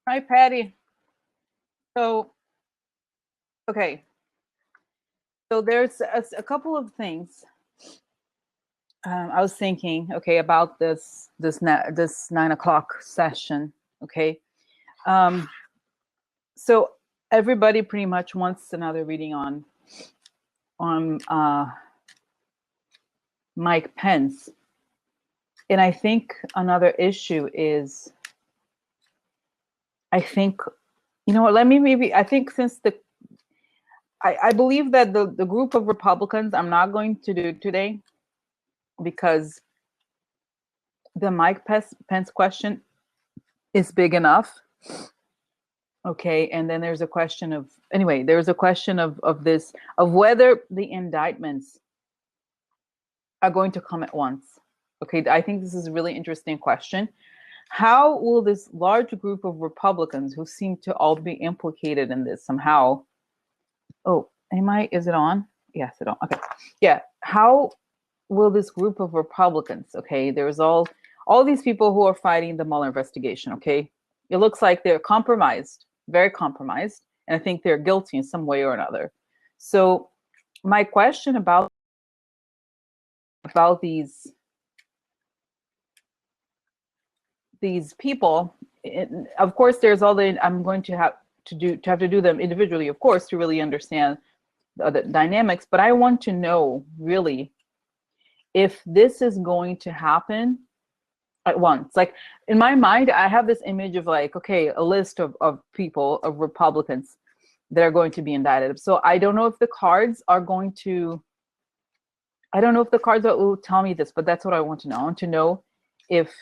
Hi, Patty. So, okay. So there's a couple of things I was thinking, okay, about this 9 o'clock session. Okay. Um, so everybody pretty much wants another reading on Mike Pence, and I think another issue is, I think, you know what? Let me maybe. I think since I believe that the group of Republicans I'm not going to do today because the Mike Pence question is big enough. Okay, and then there's a question of there's a question of this of whether the indictments are going to come at once. Okay, I think this is a really interesting question. How will this large group of Republicans who seem to all be implicated in this somehow? Oh, is it on? Yes, it on. Okay. Yeah. How will this group of Republicans, okay, there's all these people who are fighting the Mueller investigation, okay? It looks like they're compromised, very compromised, and I think they're guilty in some way or another. So my question about these people, of course, there's all the I'm going to have to do them individually, of course, to really understand the dynamics. But I want to know really if this is going to happen at once. Like in my mind, I have this image of like, okay, a list of people, of Republicans that are going to be indicted. So I don't know if the cards are going to, I don't know if the cards will tell me this, but that's what I want to know. I want to know if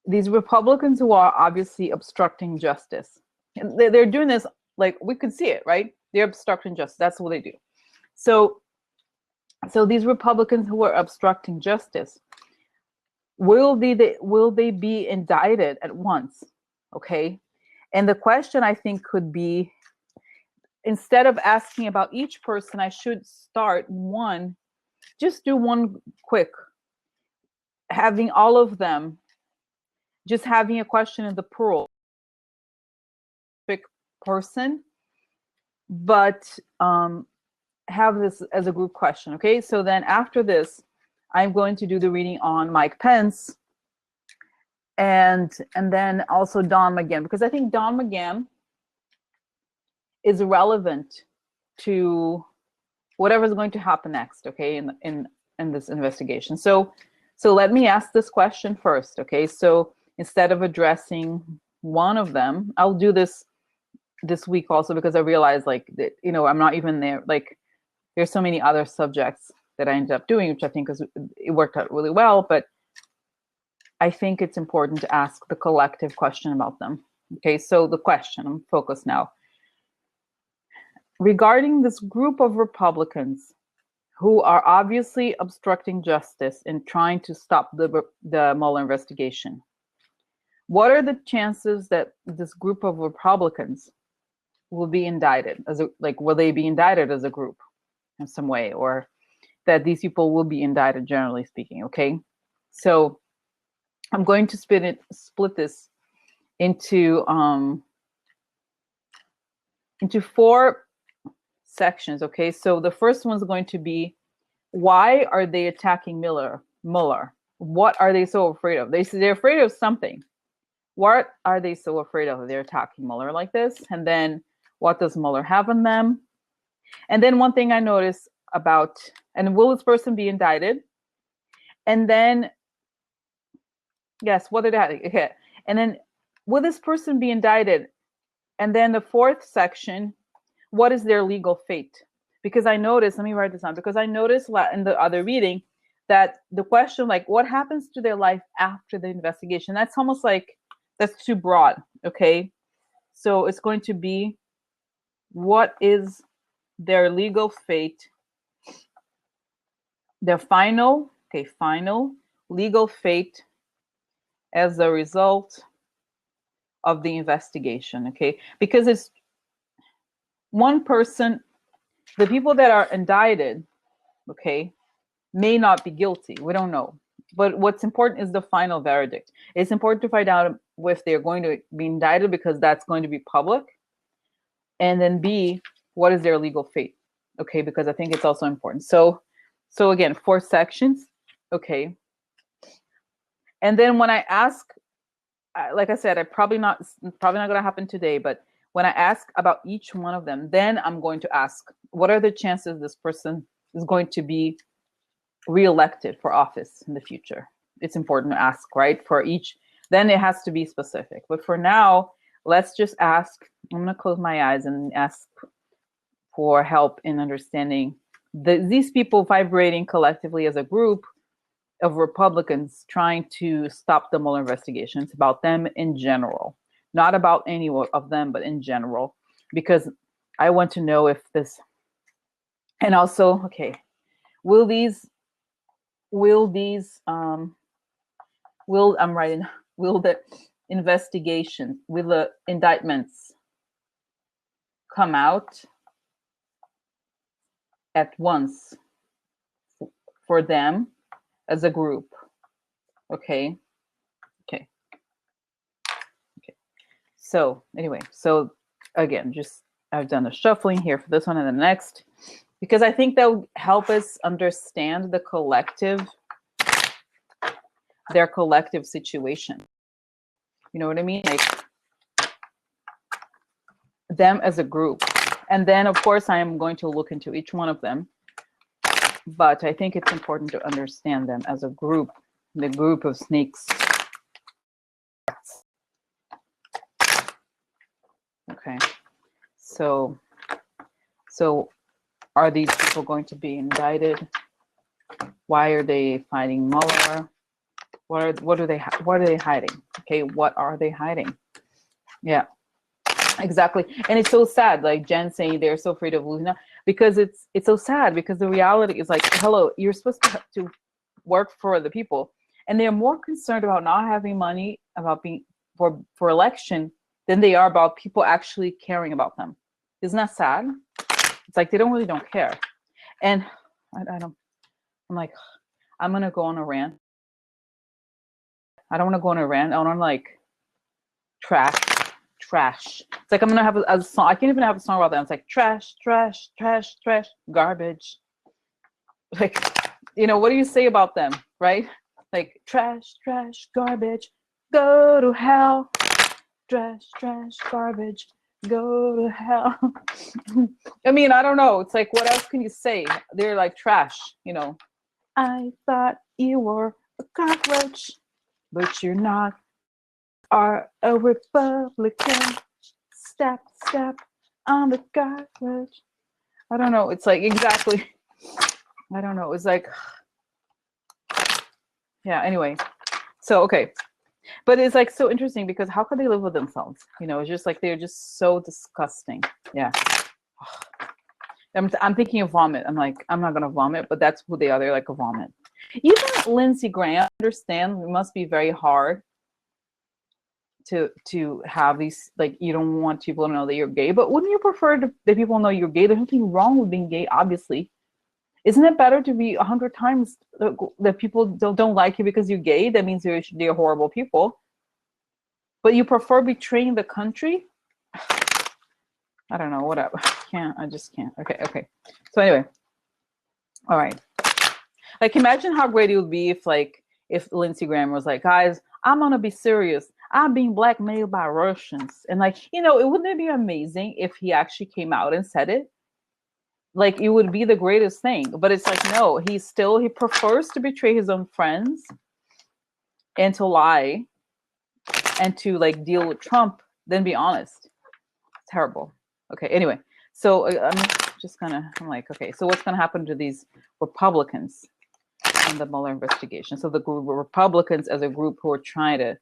these Republicans who are obviously obstructing justice, and they're doing this, like we could see it, right? They're obstructing justice. That's what they do. So these Republicans who are obstructing justice, will they be indicted at once? Okay. And the question I think could be, instead of asking about each person, I should start just do one quick, having all of them, just having a question in the plural person, but have this as a group question. Okay. So then after this, I'm going to do the reading on Mike Pence, and then also Don McGahn, because I think Don McGahn is relevant to whatever's going to happen next, okay, in this investigation. So let me ask this question first, okay? So instead of addressing one of them, I'll do this week also, because I realized like that, I'm not even there. Like there's so many other subjects that I ended up doing, which I think it worked out really well, but I think it's important to ask the collective question about them. Okay, so the question, I'm focused now. Regarding this group of Republicans who are obviously obstructing justice and trying to stop the Mueller investigation, what are the chances that this group of Republicans will be indicted will they be indicted as a group in some way, or that these people will be indicted, generally speaking? Okay, so I'm going to split this into 4 sections. Okay, so the first one's going to be, why are they attacking Mueller? What are they so afraid of? They're afraid of something. What are they so afraid of? They're attacking Mueller like this. And then what does Mueller have on them? And then one thing I noticed about, and will this person be indicted? And then, yes, what did that? Okay. And then will this person be indicted? And then the 4th section, what is their legal fate? Because I noticed, let me write this down, because I noticed in the other reading that the question, like, what happens to their life after the investigation? That's almost like, that's too broad, okay? So it's going to be, what is their legal fate? Their final legal fate as a result of the investigation, okay? Because it's one person, the people that are indicted, okay, may not be guilty. We don't know. But what's important is the final verdict. It's important to find out if they're going to be indicted, because that's going to be public. And then B, what is their legal fate? Okay, because I think it's also important. So again, 4 sections. Okay. And then when I ask, like I said, I probably not going to happen today, but when I ask about each one of them, then I'm going to ask, what are the chances this person is going to be reelected for office in the future? It's important to ask, right? For each, then it has to be specific. But for now, let's just ask. I'm going to close my eyes and ask for help in understanding these people vibrating collectively as a group of Republicans trying to stop the Mueller investigation. It's about them in general, not about any of them, but in general, because I want to know if this, and also, okay, will the investigation, will the indictments come out at once for them as a group? Okay. So anyway, so again, just I've done the shuffling here for this one and the next, because I think that will help us understand their collective situation. You know what I mean? Like them as a group. And then of course I am going to look into each one of them, but I think it's important to understand them as a group, the group of snakes. Okay, so are these people going to be indicted? Why are they fighting Mueller? What are they hiding? Okay, what are they hiding? Yeah, exactly. And it's so sad, like Jen saying they're so afraid of losing out, because it's so sad, because the reality is like, hello, you're supposed to work for the people, and they're more concerned about not having money, about being for election, than they are about people actually caring about them. Isn't that sad? It's like they don't care. And I don't, I'm like, I'm gonna go on a rant. I don't want to go on a rant. I want to like trash. It's like I'm gonna have a song. I can't even have a song about that. It's like trash, garbage. Like, you know, what do you say about them, right? Like trash, garbage, go to hell. Trash, garbage, go to hell. I mean, I don't know. It's like, what else can you say? They're like trash, you know. I thought you were a cockroach, but you're not. Are a Republican. Step on the cockroach. I don't know. It's like, exactly. I don't know. It's like, yeah, anyway. So, okay. But it's like so interesting, because how could they live with themselves? You know, it's just like they're just so disgusting. Yeah. I'm thinking of vomit. I'm like, I'm not gonna vomit, but that's who they are. They're like a vomit. Even Lindsey Graham, I understand it must be very hard to have these, like, you don't want people to know that you're gay, but wouldn't you prefer that people know you're gay? There's nothing wrong with being gay, obviously. Isn't it better to be 100 times that people don't like you because you're gay? That means they're horrible people. But you prefer betraying the country? I don't know, whatever. I just can't. Okay. So anyway, all right. Like, imagine how great it would be if Lindsey Graham was like, guys, I'm gonna be serious. I'm being blackmailed by Russians. And like, you know, wouldn't it be amazing if he actually came out and said it? Like, it would be the greatest thing. But it's like, no, he prefers to betray his own friends and to lie and to like deal with Trump than be honest. Terrible. Okay, anyway, so I'm like, okay, so what's gonna happen to these Republicans in the Mueller investigation? So the group of Republicans as a group who are trying to,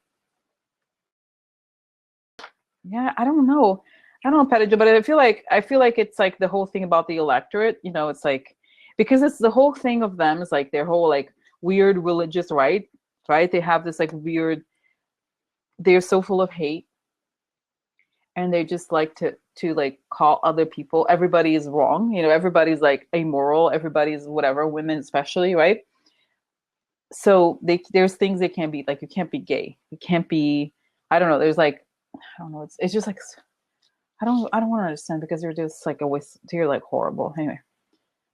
yeah, I don't know, Pedro, but I feel like it's like the whole thing about the electorate, you know, it's like, because it's the whole thing of them is like their whole like weird religious right? They have this like weird, they're so full of hate, and they just like to like call other people, everybody is wrong, you know, everybody's like immoral, everybody's whatever, women especially, right? So there's things they can't be, like you can't be gay, you can't be, I don't know, there's like, I don't know, it's just like, I don't want to understand, because they're just like a waste, they're like horrible anyway,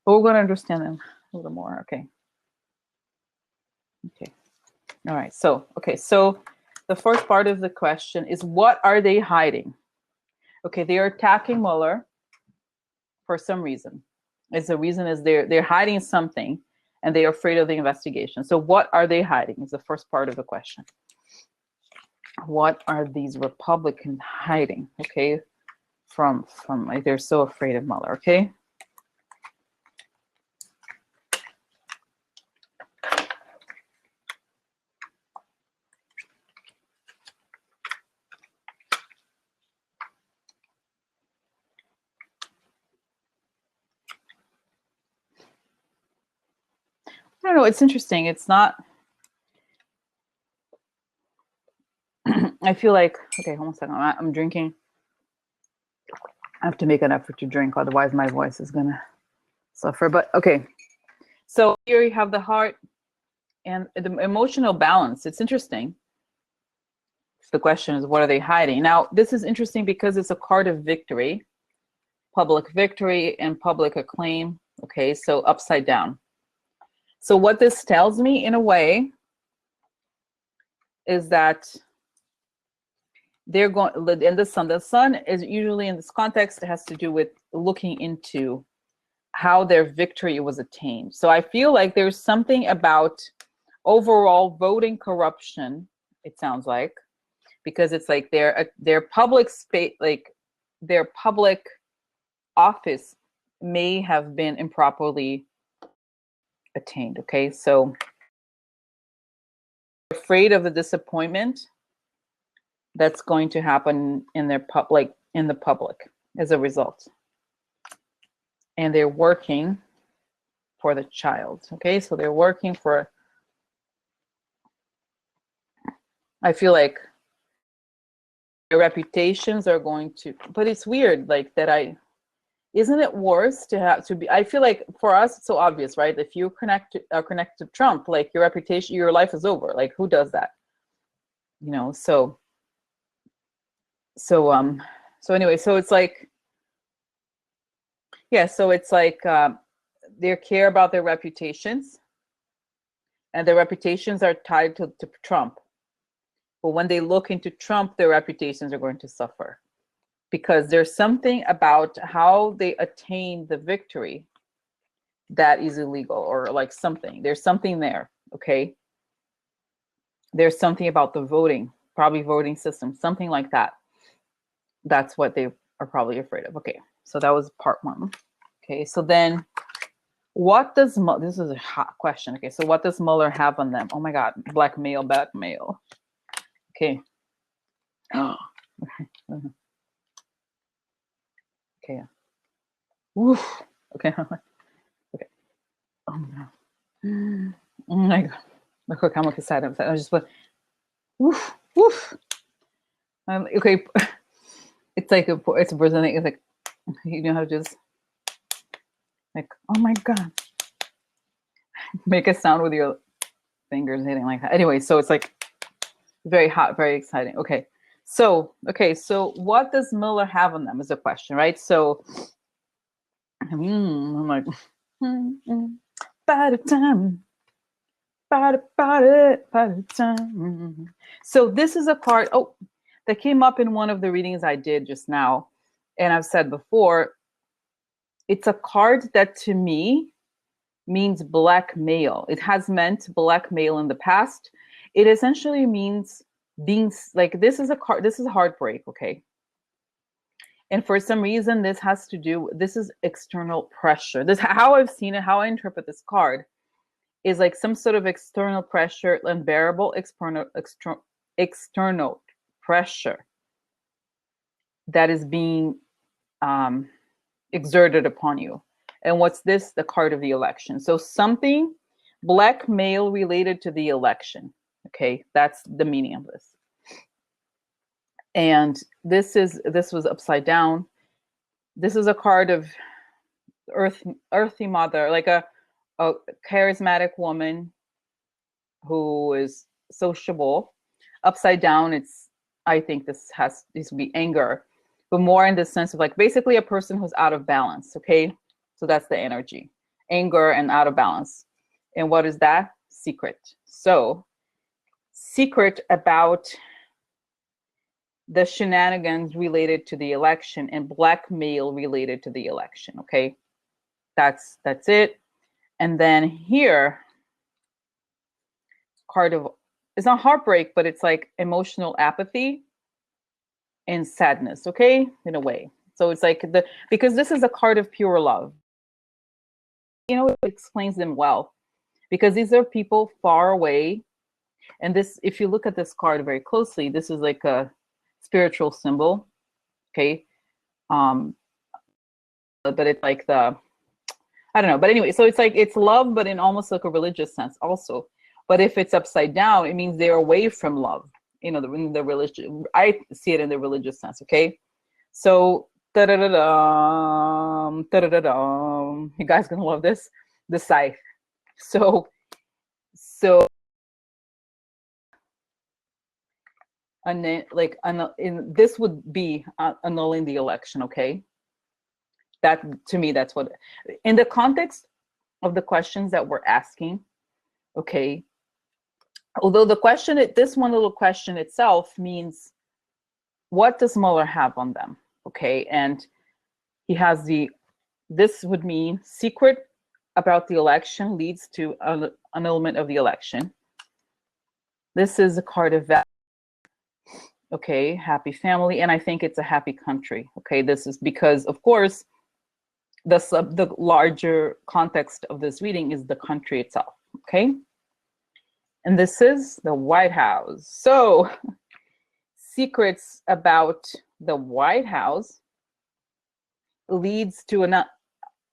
but we're going to understand them a little more. Okay. All right, so so the first part of the question is, what are they hiding? Okay, they are attacking Mueller for some reason. The reason is they're hiding something, and they are afraid of the investigation. So what are they hiding is the first part of the question. What are these Republicans hiding? Okay, from like, they're so afraid of Mueller. Okay. I don't know. It's interesting. It's not. I feel like, okay, hold on a second. I'm drinking. I have to make an effort to drink, otherwise my voice is gonna suffer. But okay, so here you have the heart and the emotional balance. It's interesting. The question is, what are they hiding? Now, this is interesting because it's a card of victory, public victory and public acclaim. Okay, so upside down. So what this tells me, in a way, is that they're going, in the sun. The sun is usually, in this context, it has to do with looking into how their victory was attained. So I feel like there's something about overall voting corruption, it sounds like, because it's like their public space, like their public office may have been improperly attained. Okay, so afraid of the disappointment that's going to happen in their in the public as a result, and they're working for the child. Okay, so they're working for, I feel like their reputations are going to, but it's weird, like that. Isn't it worse to have to be, I feel like for us it's so obvious, right? If you are connected to Trump, like your reputation, your life is over. Like, who does that? You know, so anyway, so it's like, yeah, so it's like they care about their reputations, and their reputations are tied to Trump. But when they look into Trump, their reputations are going to suffer, because there's something about how they attain the victory that is illegal, or like something. There's something there, okay? There's something about the voting, probably voting system, something like that. That's what they are probably afraid of. Okay, so that was part one. Okay, so then what does, this is a hot question. Okay, so what does Mueller have on them? Oh my God, blackmail. Okay. Oh, okay. Okay. Oof. Okay. Okay. Oh no. Oh my God. Look, I'm excited. I just went, woof, woof. Okay. It's like it's a person. It's like, you know how to just like, oh my God, make a sound with your fingers hitting like that. Anyway, so it's like very hot, very exciting. Okay. So what does Mueller have on them is a question, right? So I'm like, by the time. So this is a card, that came up in one of the readings I did just now. And I've said before, it's a card that to me means blackmail. It has meant blackmail in the past. It essentially means being like, this is a card, this is heartbreak, okay? And for some reason, this is external pressure. This, how I've seen it, how I interpret this card, is like some sort of external pressure, unbearable external pressure that is being exerted upon you. And what's this? The card of the election. So something blackmail related to the election. Okay, that's the meaning of this. And this was upside down. This is a card of earthy mother, like a charismatic woman, who is sociable. Upside down, it's, I think this would be anger, but more in the sense of like basically a person who's out of balance. Okay, so that's the energy, anger and out of balance. And what is that? Secret. So secret about the shenanigans related to the election and blackmail related to the election. Okay, that's it. And then here, card of, it's not heartbreak, but it's like emotional apathy and sadness. Okay, in a way. So it's like because this is a card of pure love. You know, it explains them well, because these are people far away. And this, if you look at this card very closely, this is like a spiritual symbol. Okay. But it's like the, I don't know, but anyway, so it's like it's love, but in almost like a religious sense also. But if it's upside down, it means they're away from love. You know, the religion, I see it in the religious sense. Okay, so da-da-da-dum, da-da-da-dum. You guys gonna love this, the scythe. So and like this would be annulling the election. Okay, that to me, that's what, in the context of the questions that we're asking. Okay, although the question, this one little question itself means, what does Mueller have on them? Okay, and he has this would mean secret about the election leads to annulment of the election. This is a card of value. Okay, happy family, and I think it's a happy country. Okay, this is because, of course, the larger context of this reading is the country itself. Okay, and this is the White House. So secrets about the White House leads to an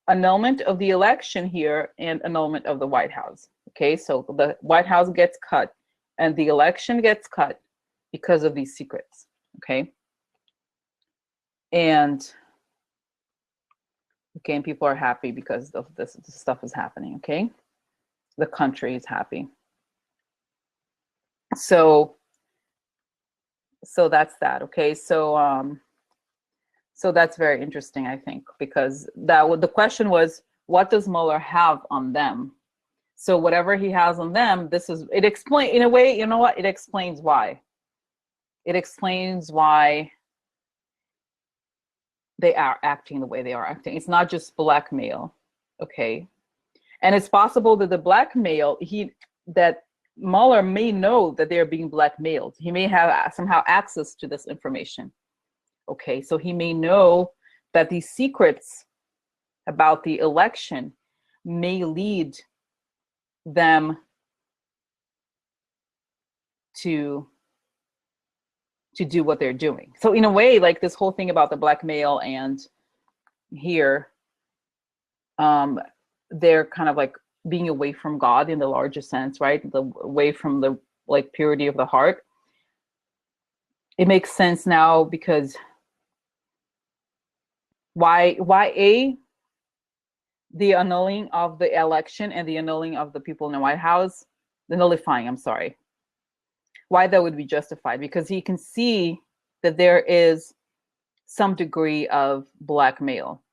annulment of the election here and annulment of the White House. Okay, so the White House gets cut and the election gets cut because of these secrets. Okay, and okay, and people are happy because of this stuff is happening. Okay, the country is happy. So that's that. Okay, so so that's very interesting, I think, because the question was, what does Mueller have on them? So whatever he has on them, it explains, in a way, you know what? It explains why. It explains why they are acting the way they are acting. It's not just blackmail, okay? And it's possible that the blackmail, that Mueller may know that they're being blackmailed. He may have somehow access to this information. Okay, so he may know that these secrets about the election may lead them to do what they're doing. So in a way, like this whole thing about the blackmail, and here, they're kind of like being away from God in the larger sense, right? Away from the like purity of the heart. It makes sense now, because why the annulling of the election and the annulling of the people in the White House, the nullifying, I'm sorry, why that would be justified, because he can see that there is some degree of blackmail,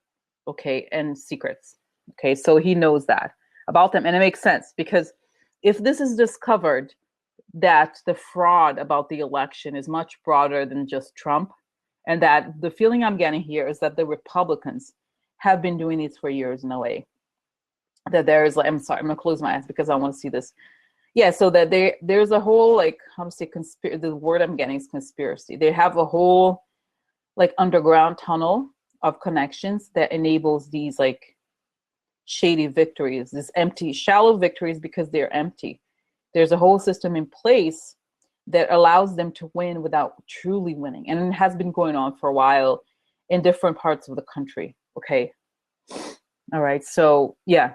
okay, and secrets. Okay, so he knows that about them, and it makes sense, because if this is discovered, that the fraud about the election is much broader than just Trump, and that the feeling I'm getting here is that the Republicans have been doing this for years in a way. That there is, like, I'm sorry, I'm gonna close my eyes because I want to see this. Yeah, so that there's a whole, like, how to say, the word I'm getting is conspiracy. They have a whole like underground tunnel of connections that enables these like shady victories, these empty, shallow victories, because they're empty. There's a whole system in place that allows them to win without truly winning. And it has been going on for a while in different parts of the country. Okay. All right. So yeah.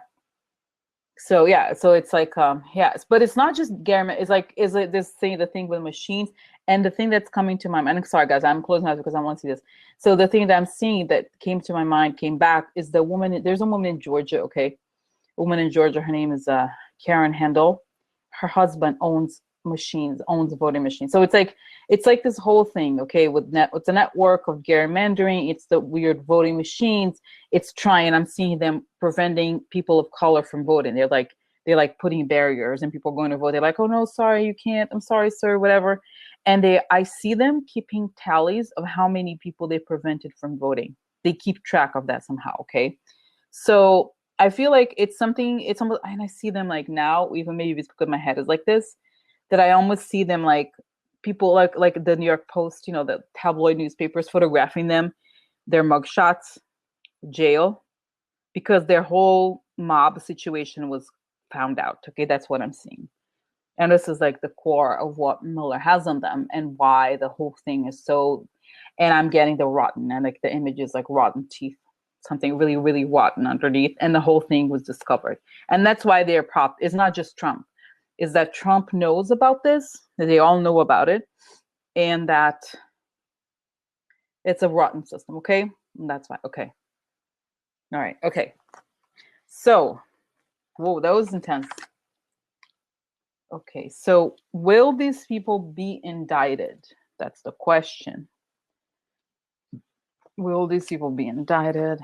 So yeah. So it's like, yes, but it's not just Garment. It's like, is it this thing, the thing with machines, and the thing that's coming to my mind, and sorry guys, I'm closing my eyes because I want to see this. So the thing that I'm seeing that came to my mind, came back, is the woman, there's a woman in Georgia. Okay. A woman in Georgia. Her name is Karen Handel. her husband owns voting machines. So it's like this whole thing, okay, it's a network of gerrymandering, it's the weird voting machines, it's trying, I'm seeing them preventing people of color from voting. They're like putting barriers and people going to vote. They're like, oh no, sorry, you can't. I'm sorry, sir, whatever. And I see them keeping tallies of how many people they prevented from voting. They keep track of that somehow, okay? So I feel like it's almost, and I see them like now, even maybe it's because my head is like this, that I almost see them like people like the New York Post, you know, the tabloid newspapers photographing them, their mugshots, jail, because their whole mob situation was found out. Okay, that's what I'm seeing. And this is like the core of what Mueller has on them and why the whole thing is so, and I'm getting the rotten, and like the image is like rotten teeth, something really, really rotten underneath. And the whole thing was discovered. And that's why they're it's not just Trump, is that Trump knows about this, that they all know about it, and that it's a rotten system, okay? And that's why, okay. All right, okay. So, whoa, that was intense. Okay, so will these people be indicted? That's the question. Will these people be indicted?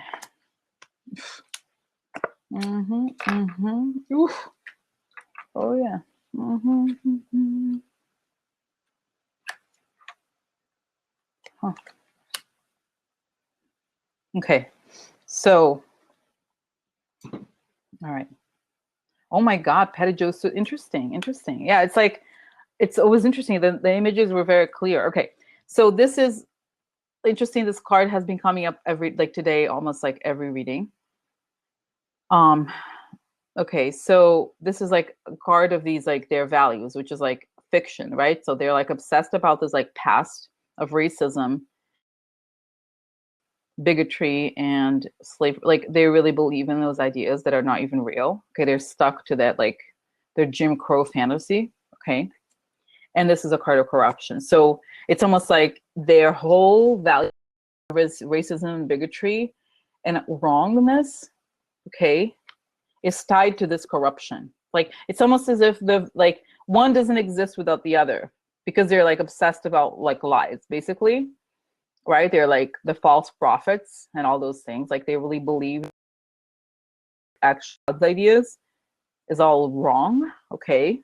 Oof. Oh yeah. Huh. Okay, so, all right. Oh my God, Petty Joe, so interesting. Yeah, it's like, it was interesting. The images were very clear. Okay, so this is interesting. This card has been coming up like today, almost like every reading. Okay, so this is like a card of these, like their values, which is like fiction, right? So they're like obsessed about this like past of racism, bigotry, and slavery. Like they really believe in those ideas that are not even real. Okay, they're stuck to that, like their Jim Crow fantasy. Okay, and this is a card of corruption. So it's almost like their whole value is racism, bigotry, and wrongness. Okay, is tied to this corruption. Like it's almost as if like one doesn't exist without the other, because they're like obsessed about like lies, basically, right? They're like the false prophets and all those things. Like they really believe actual ideas is all wrong. Okay.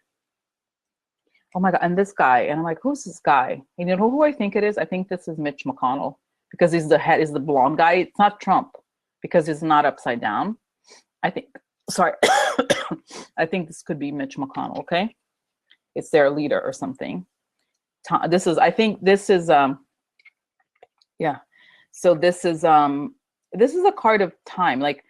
Oh my God. And this guy, and I'm like, who's this guy? And you know who I think it is? I think this is Mitch McConnell, because he's the blonde guy. It's not Trump, because he's not upside down. I think, sorry, I think this could be Mitch McConnell, okay? It's their leader or something. I think this is, yeah. So this is a card of time. Like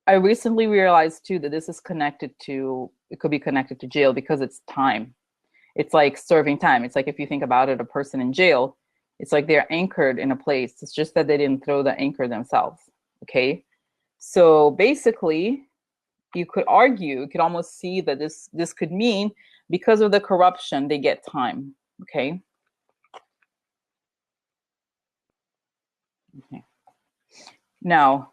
I recently realized too that this is it could be connected to jail, because it's time. It's like serving time. It's like, if you think about it, a person in jail, it's like they're anchored in a place. It's just that they didn't throw the anchor themselves, okay? So basically, you could almost see that this could mean, because of the corruption, they get time. Okay. Now,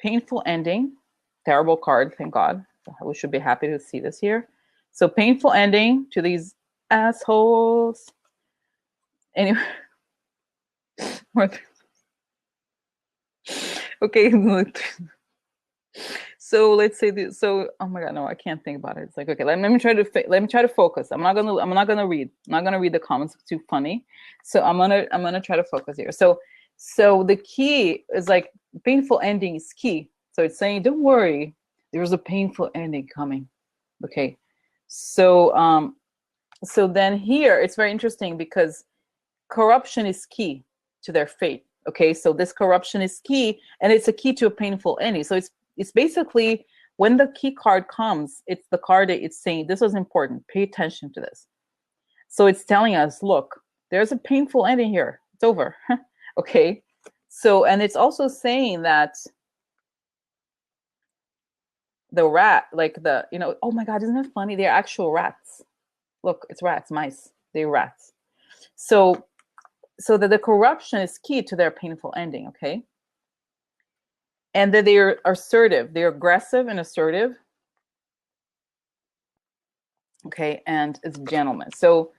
painful ending, terrible card, thank God. We should be happy to see this here. So painful ending to these assholes. Anyway. Okay. So let's say this. So, oh my God, no, I can't think about it. It's like, okay, let me try to focus. I'm not gonna read the comments. It's too funny. So I'm gonna try to focus here. So the key is like, painful ending is key. So it's saying, don't worry, there's a painful ending coming. Okay. So so then here it's very interesting, because corruption is key to their fate. Okay, so this corruption is key, and it's a key to a painful ending. So it's basically, when the key card comes, it's the card that it's saying, this is important, pay attention to this. So it's telling us, look, there's a painful ending here, it's over. Okay, so, and it's also saying that the rat, like oh my God, isn't it funny, they're actual rats. Look, it's rats, mice, they're rats. So that the corruption is key to their painful ending, okay? And that they're assertive, they're aggressive and assertive. Okay, and it's a gentleman. So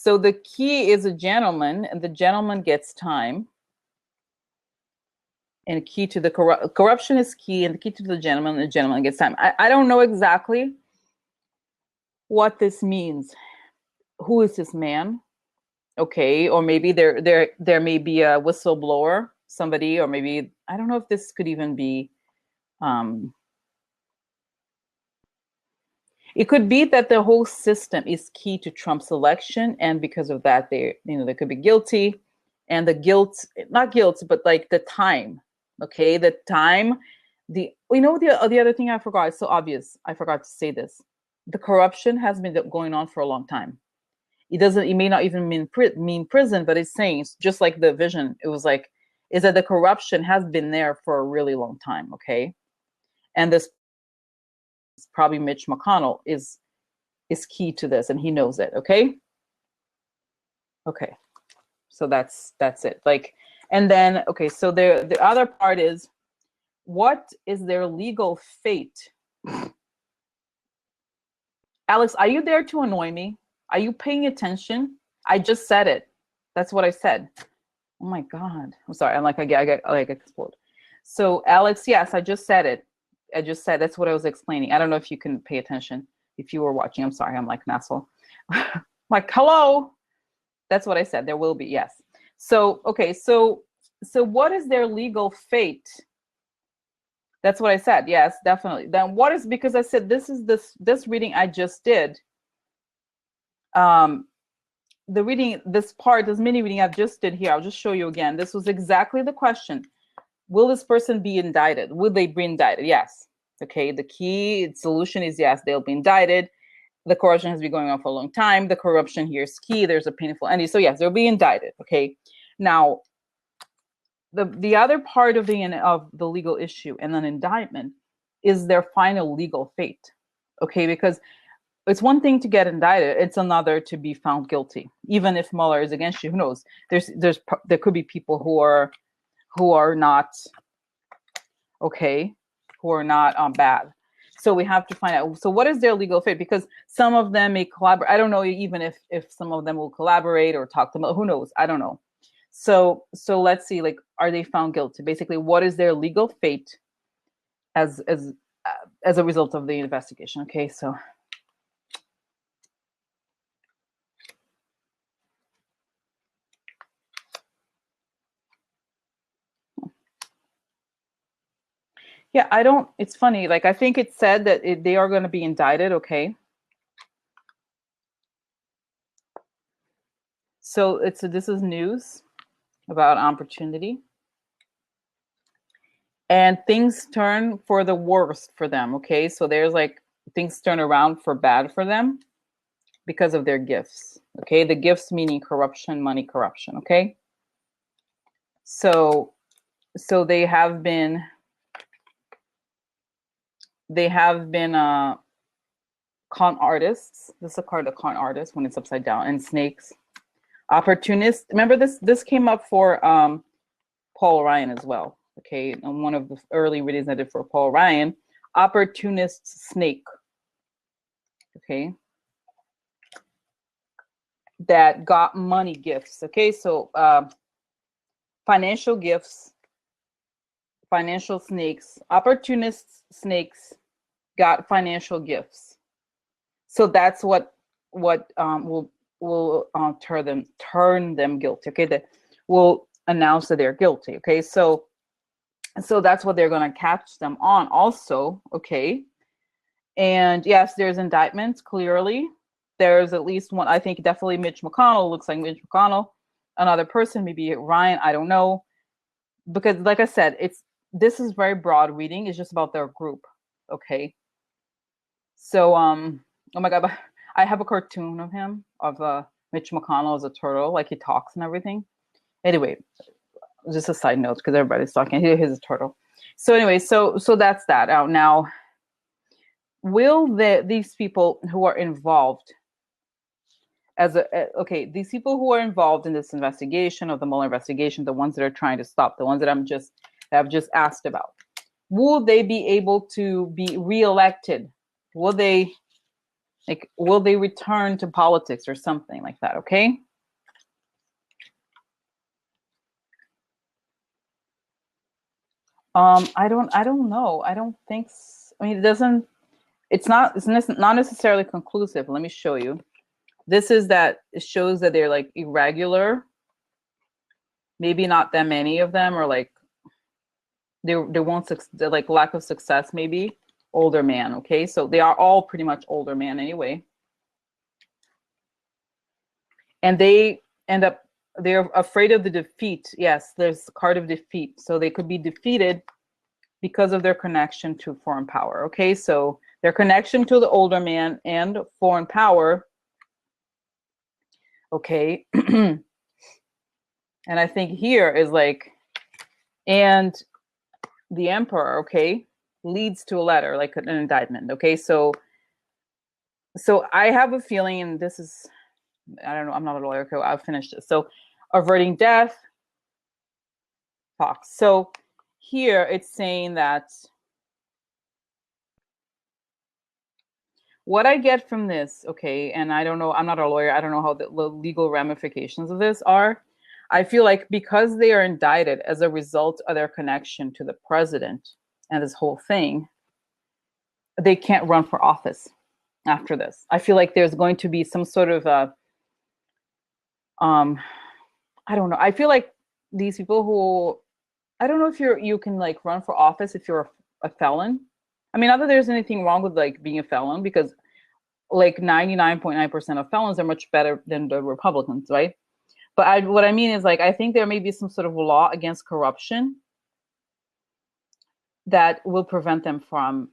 the key is a gentleman, and the gentleman gets time. And key to the corruption is key, and the key to the gentleman gets time. I don't know exactly what this means. Who is this man? Okay, or maybe there may be a whistleblower, somebody, or maybe I don't know if this could even be. It could be that the whole system is key to Trump's election, and because of that, they could be guilty, and the guilt, not guilt, but like the time. Okay, the time. The other thing I forgot. It's so obvious. I forgot to say this. The corruption has been going on for a long time. It may not even mean prison, but it's saying, just like the vision, it was like, is that the corruption has been there for a really long time. Okay, and this probably Mitch McConnell is key to this, and he knows it. Okay, so that's it. Like, and then okay, so the other part is, what is their legal fate? Alex, are you there to annoy me? Are you paying attention? I just said it. That's what I said. Oh my God. I'm sorry. I'm like, I get explode. So Alex, yes, I just said it. I just said, that's what I was explaining. I don't know if you can pay attention. If you were watching, I'm sorry. I'm like an asshole. Like, hello. That's what I said. There will be, yes. So, okay. So what is their legal fate? That's what I said. Yes, definitely. Then what is, because I said, this reading I just did. The reading, this mini reading I've just did here, I'll just show you again. This was exactly the question. Will this person be indicted? Will they be indicted? Yes. Okay. The key solution is yes, they'll be indicted. The corruption has been going on for a long time. The corruption here is key. There's a painful ending. So yes, they'll be indicted. Okay. Now, the other part of the legal issue and an indictment is their final legal fate. Okay, because it's one thing to get indicted; it's another to be found guilty. Even if Mueller is against you, who knows? There could be people who are not okay, who are not bad. So we have to find out. So what is their legal fate? Because some of them may collaborate. I don't know even if some of them will collaborate or talk to them. Who knows? I don't know. So let's see. Like, are they found guilty? Basically, what is their legal fate as a result of the investigation? Okay, so. Yeah, it's funny. Like, I think it said that they are going to be indicted. Okay. So this is news about opportunity. And things turn for the worst for them. Okay. So there's like, things turn around for bad for them because of their gifts. Okay. The gifts meaning corruption, money corruption. Okay. So they have been con artists. This is a card of con artists when it's upside down, and snakes. Opportunists. Remember this came up for Paul Ryan as well. Okay, on one of the early readings I did for Paul Ryan. Opportunist snake. Okay. That got money gifts. Okay, so financial gifts, financial snakes, opportunist snakes got financial gifts. So that's what will turn them guilty. Okay, that will announce that they're guilty. Okay, so that's what they're going to catch them on also. Okay, and yes, there's indictments. Clearly, there's at least one. I think definitely Mitch McConnell. Looks like Mitch McConnell. Another person, maybe Ryan. I don't know, because like I said, this is very broad reading. It's just about their group. Okay. So oh my God, I have a cartoon of him, of Mitch McConnell as a turtle, like he talks and everything. Anyway, just a side note because everybody's talking. Here's a turtle. So anyway, so that's that. Now, will these people who are involved these people who are involved in this investigation of the Mueller investigation, the ones that are trying to stop, the ones that I've just asked about, will they be able to be reelected? Will they Like, will they return to politics or something like that? Okay. I don't know. I don't think. I mean, it doesn't. It's not necessarily conclusive. Let me show you. This is that it shows that they're like irregular. Maybe not that many of them, or like they won't like lack of success. Maybe older man. Okay, so they are all pretty much older man anyway, and they end up they're afraid of the defeat. Yes, there's the card of defeat, so they could be defeated because of their connection to foreign power. Okay, so their connection to the older man and foreign power. Okay. And I think here is like, and the emperor, okay, leads to a letter, like an indictment. Okay, so I have a feeling, and this is, I don't know, I'm not a lawyer, okay, I'll finish this. So averting death, Fox. So here it's saying that what I get from this, okay, and I don't know, I'm not a lawyer, I don't know how the legal ramifications of this are. I feel like because they are indicted as a result of their connection to the president and this whole thing, they can't run for office after this. I feel like there's going to be some sort of a, I don't know. I feel like these people who, I don't know if you can like run for office if you're a felon. I mean, not that there's anything wrong with like being a felon, because like 99.9% of felons are much better than the Republicans, right? But what I mean is, like, I think there may be some sort of law against corruption that will prevent them from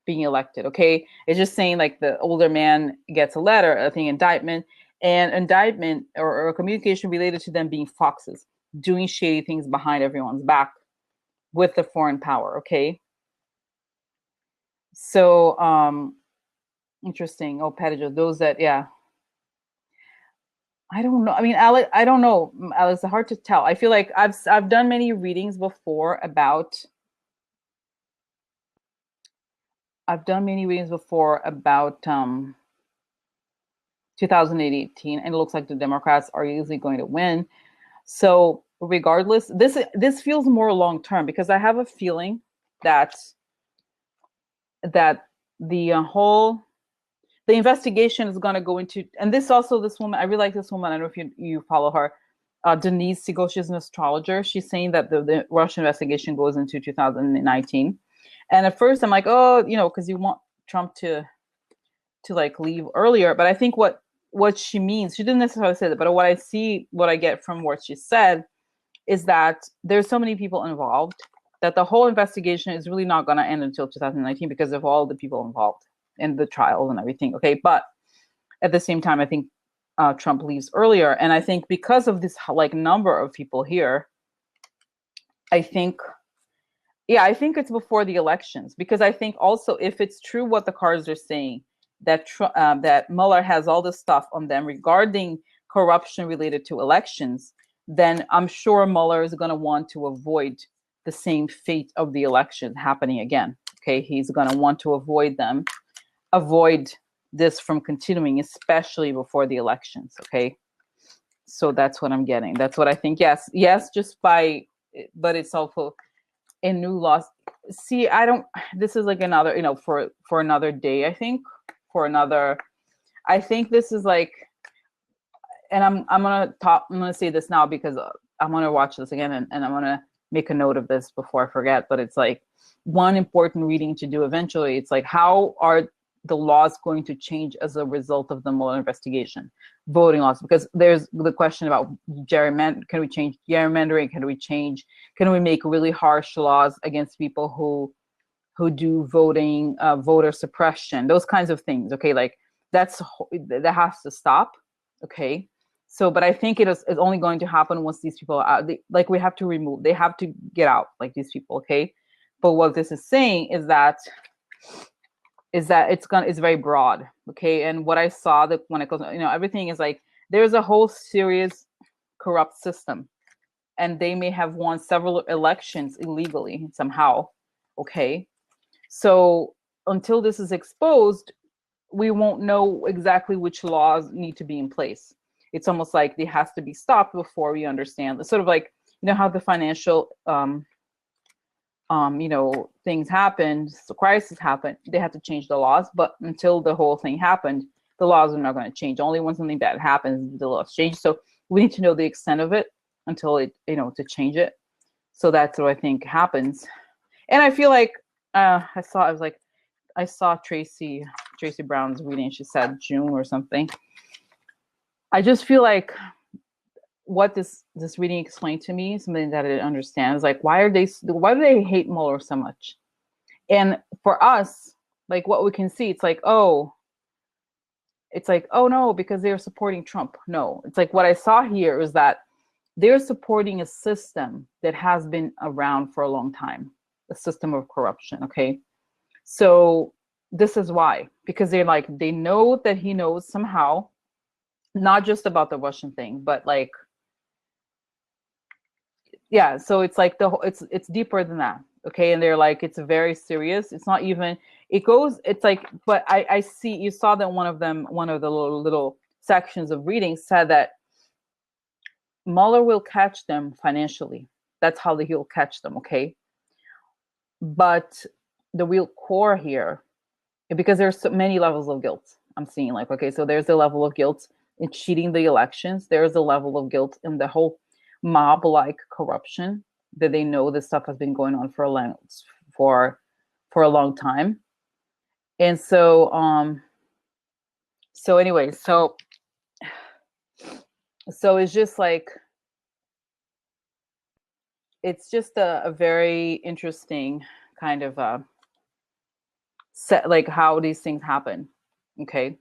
being elected. Okay, it's just saying like the older man gets a letter, I think indictment, and indictment or a communication related to them being foxes, doing shady things behind everyone's back with the foreign power. Okay, so interesting. Oh, Pedijo, those that, yeah. I don't know. I mean, Alex, I don't know, Alex. It's hard to tell. I feel like I've done many readings before about. I've done many readings before about 2018, and it looks like the Democrats are usually going to win. So regardless, this feels more long term, because I have a feeling that the whole the investigation is going to go into, and this woman, I really like this woman. I don't know if you follow her, Denise Siegel. She's an astrologer. She's saying that the Russian investigation goes into 2019. And at first I'm like, oh, because you want Trump to like leave earlier. But I think what she means, she didn't necessarily say that, but what I get from what she said is that there's so many people involved that the whole investigation is really not going to end until 2019 because of all the people involved in the trials and everything. Okay, but at the same time, I think Trump leaves earlier, and I think because of this like number of people here, I think it's before the elections, because I think also, if it's true what the cards are saying, that that Mueller has all this stuff on them regarding corruption related to elections, then I'm sure Mueller is going to want to avoid the same fate of the election happening again. Okay, he's going to want to avoid this from continuing, especially before the elections. Okay, so that's what I'm getting. That's what I think. Yes, but it's also in new laws. See, I don't. This is like another, for another day. I think this is like, and I'm gonna say this now, because I'm gonna watch this again, and I'm gonna make a note of this before I forget. But it's like one important reading to do eventually. It's like, how are the laws going to change as a result of the Mueller investigation? Voting laws, because there's the question about gerrymandering. Can we change gerrymandering? Can we make really harsh laws against people who do voting, voter suppression, those kinds of things? Okay, like that has to stop. Okay, so, but I think it's only going to happen once these people are out. They have to get out, like these people. Okay, but what this is saying is that it's very broad. Okay, and what I saw, that when it goes, everything is like, there's a whole serious corrupt system, and they may have won several elections illegally somehow. Okay, so until this is exposed, we won't know exactly which laws need to be in place. It's almost like they has to be stopped before we understand. It's sort of like, you know, how the financial you know, things happened, the crisis happened, they had to change the laws, but until the whole thing happened, the laws are not going to change. Only when something bad happens, the laws change. So we need to know the extent of it until it, you know, to change it. So that's what I think happens. And I feel like I saw Tracy Brown's reading. She said June or something. I just feel like what this reading explained to me, something that it understands, like why do they hate Mueller so much? And for us, like what we can see, it's like, oh no, because they're supporting Trump. No, it's like what I saw here is that they're supporting a system that has been around for a long time, a system of corruption. Okay, so this is why, because they know that he knows somehow, not just about the Russian thing, but like, yeah, so it's like it's deeper than that. Okay, and they're like, it's very serious. It's not even, it goes, it's like, but I see, you saw that one of the little sections of reading said that Mueller will catch them financially. That's how he'll catch them. Okay, but the real core here, because there's so many levels of guilt. I'm seeing, like, okay, so there's a level of guilt in cheating the elections. There's a level of guilt in the whole mob-like corruption that they know this stuff has been going on for a long time. And so anyway, so it's just like, it's just a very interesting kind of set, like how these things happen. Okay,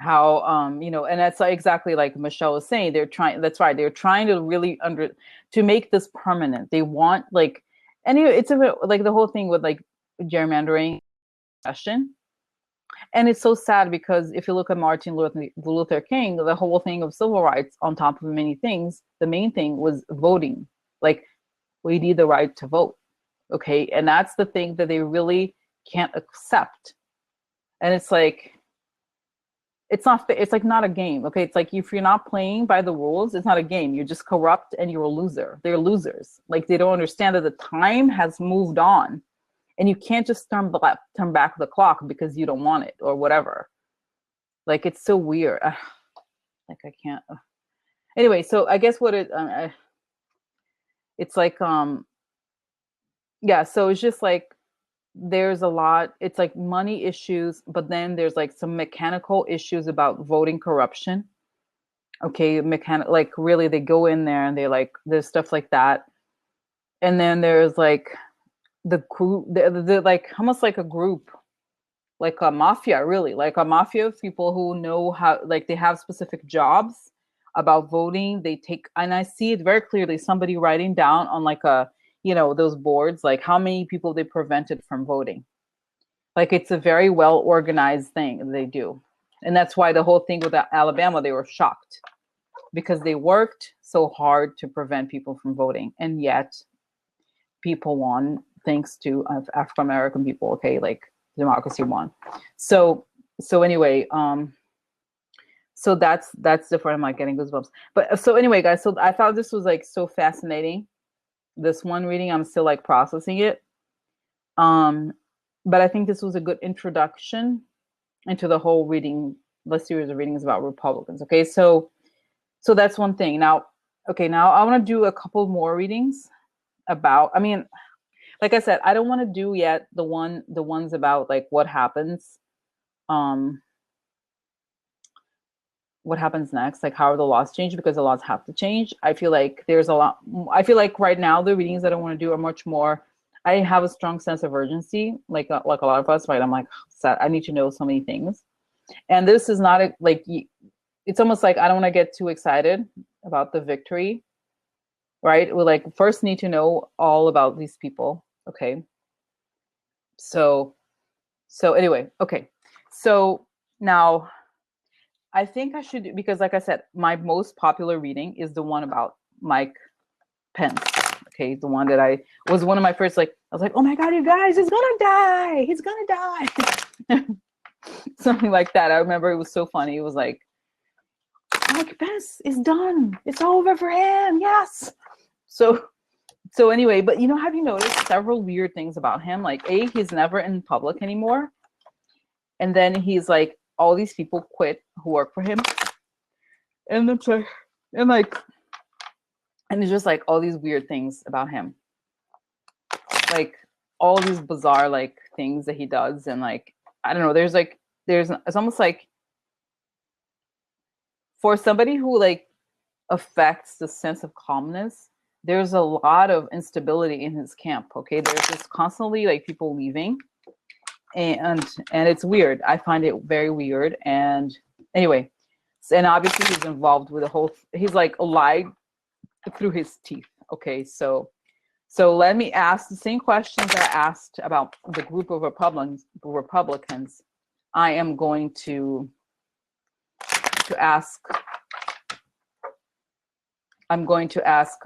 how you know, and that's like exactly like Michelle was saying, that's right, they're trying to really to make this permanent. They want, like, anyway, it's a bit like the whole thing with like gerrymandering question. And it's so sad because if you look at Martin Luther King, the whole thing of civil rights, on top of many things, the main thing was voting. Like, we need the right to vote. Okay, and that's the thing that they really can't accept. And it's like, it's like not a game. Okay, it's like, if you're not playing by the rules, it's not a game. You're just corrupt and you're a loser. They're losers. Like, they don't understand that the time has moved on, and you can't just turn back the clock because you don't want it or whatever. Like, it's so weird. Like, I can't. Anyway, so I guess what it's like, yeah. So it's just like, there's a lot. It's like money issues, but then there's like some mechanical issues about voting corruption. Okay, like, really, they go in there and they like, there's stuff like that. And then there's like the group, the like, almost like a group, like a mafia, really, like a mafia of people who know how, like, they have specific jobs about voting. They take, and I see it very clearly, somebody writing down on like a, you know, those boards, like how many people they prevented from voting. Like, it's a very well organized thing they do. And that's why the whole thing with Alabama, they were shocked, because they worked so hard to prevent people from voting, and yet people won thanks to African American people. Okay, like, democracy won. So anyway, so that's different. I'm like getting goosebumps. But so anyway, guys, so I thought this was like so fascinating. This one reading, I'm still like processing it. But I think this was a good introduction into the whole series of readings about Republicans. Okay, so that's one thing. Now, okay, now I want to do a couple more readings about, I mean, like I said, I don't want to do yet the ones about like what happens next, like how the laws change, because the laws have to change. I feel like there's a lot. I feel like right now the readings that I want to do are much more, I have a strong sense of urgency, like a lot of us, right? I'm like, I need to know so many things. And this is not it's almost like I don't want to get too excited about the victory, right? We like first need to know all about these people. Okay. So anyway, okay. So now I think I should, because like I said, my most popular reading is the one about Mike Pence. Okay, the one that I was one of my first, like, I was like, oh my God, you guys, he's gonna die. He's gonna die. Something like that. I remember it was so funny. It was like, Mike Pence is done. It's over for him. Yes. So anyway, but have you noticed several weird things about him? Like, he's never in public anymore. And then he's like, all these people quit who work for him. And it's like, and it's just like all these weird things about him. Like all these bizarre like things that he does. And like, I don't know, it's almost like for somebody who like affects the sense of calmness, there's a lot of instability in his camp. Okay. There's just constantly like people leaving. And it's weird. I find it very weird. And anyway, and obviously he's involved with he's like lied through his teeth. Okay, so let me ask the same questions that I asked about the group of Republicans. I am going to ask. I'm going to ask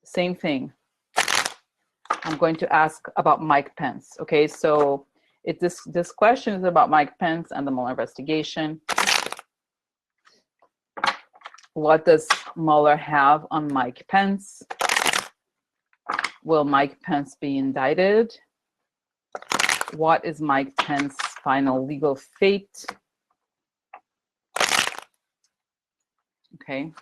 same thing. I'm going to ask about Mike Pence. Okay, so this question is about Mike Pence and the Mueller investigation. What does Mueller have on Mike Pence? Will Mike Pence be indicted? What is Mike Pence's final legal fate? Okay.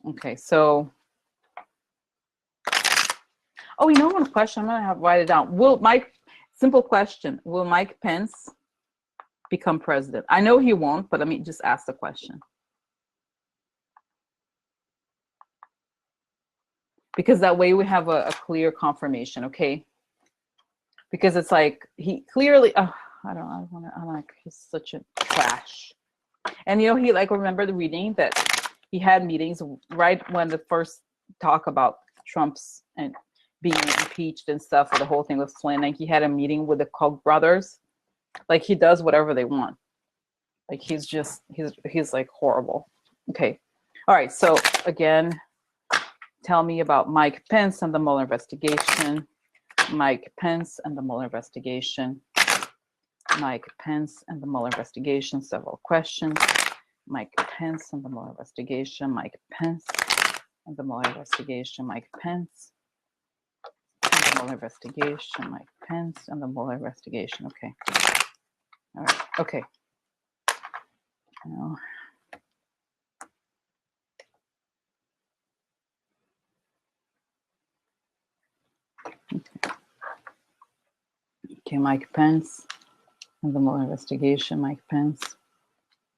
Okay, so, one question, I'm gonna write it down. Simple question, will Mike Pence become president? I know he won't, but let me just ask the question. Because that way we have a clear confirmation, okay? Because it's like, he clearly, he's such a trash. And he like, remember the reading that he had meetings right when the first talk about Trump's and being impeached and stuff, the whole thing with Flynn, like he had a meeting with the Koch brothers. Like he does whatever they want. Like he's like horrible. Okay. All right. So again, tell me about Mike Pence and the Mueller investigation. Mike Pence and the Mueller investigation. Mike Pence and the Mueller investigation. Several questions. Mike Pence and the Mueller investigation. Mike Pence and the Mueller investigation. Mike Pence and the Mueller investigation. Mike Pence and the Mueller investigation. Okay. All right. Okay. Now. Okay, Mike Pence and the Mueller investigation. Mike Pence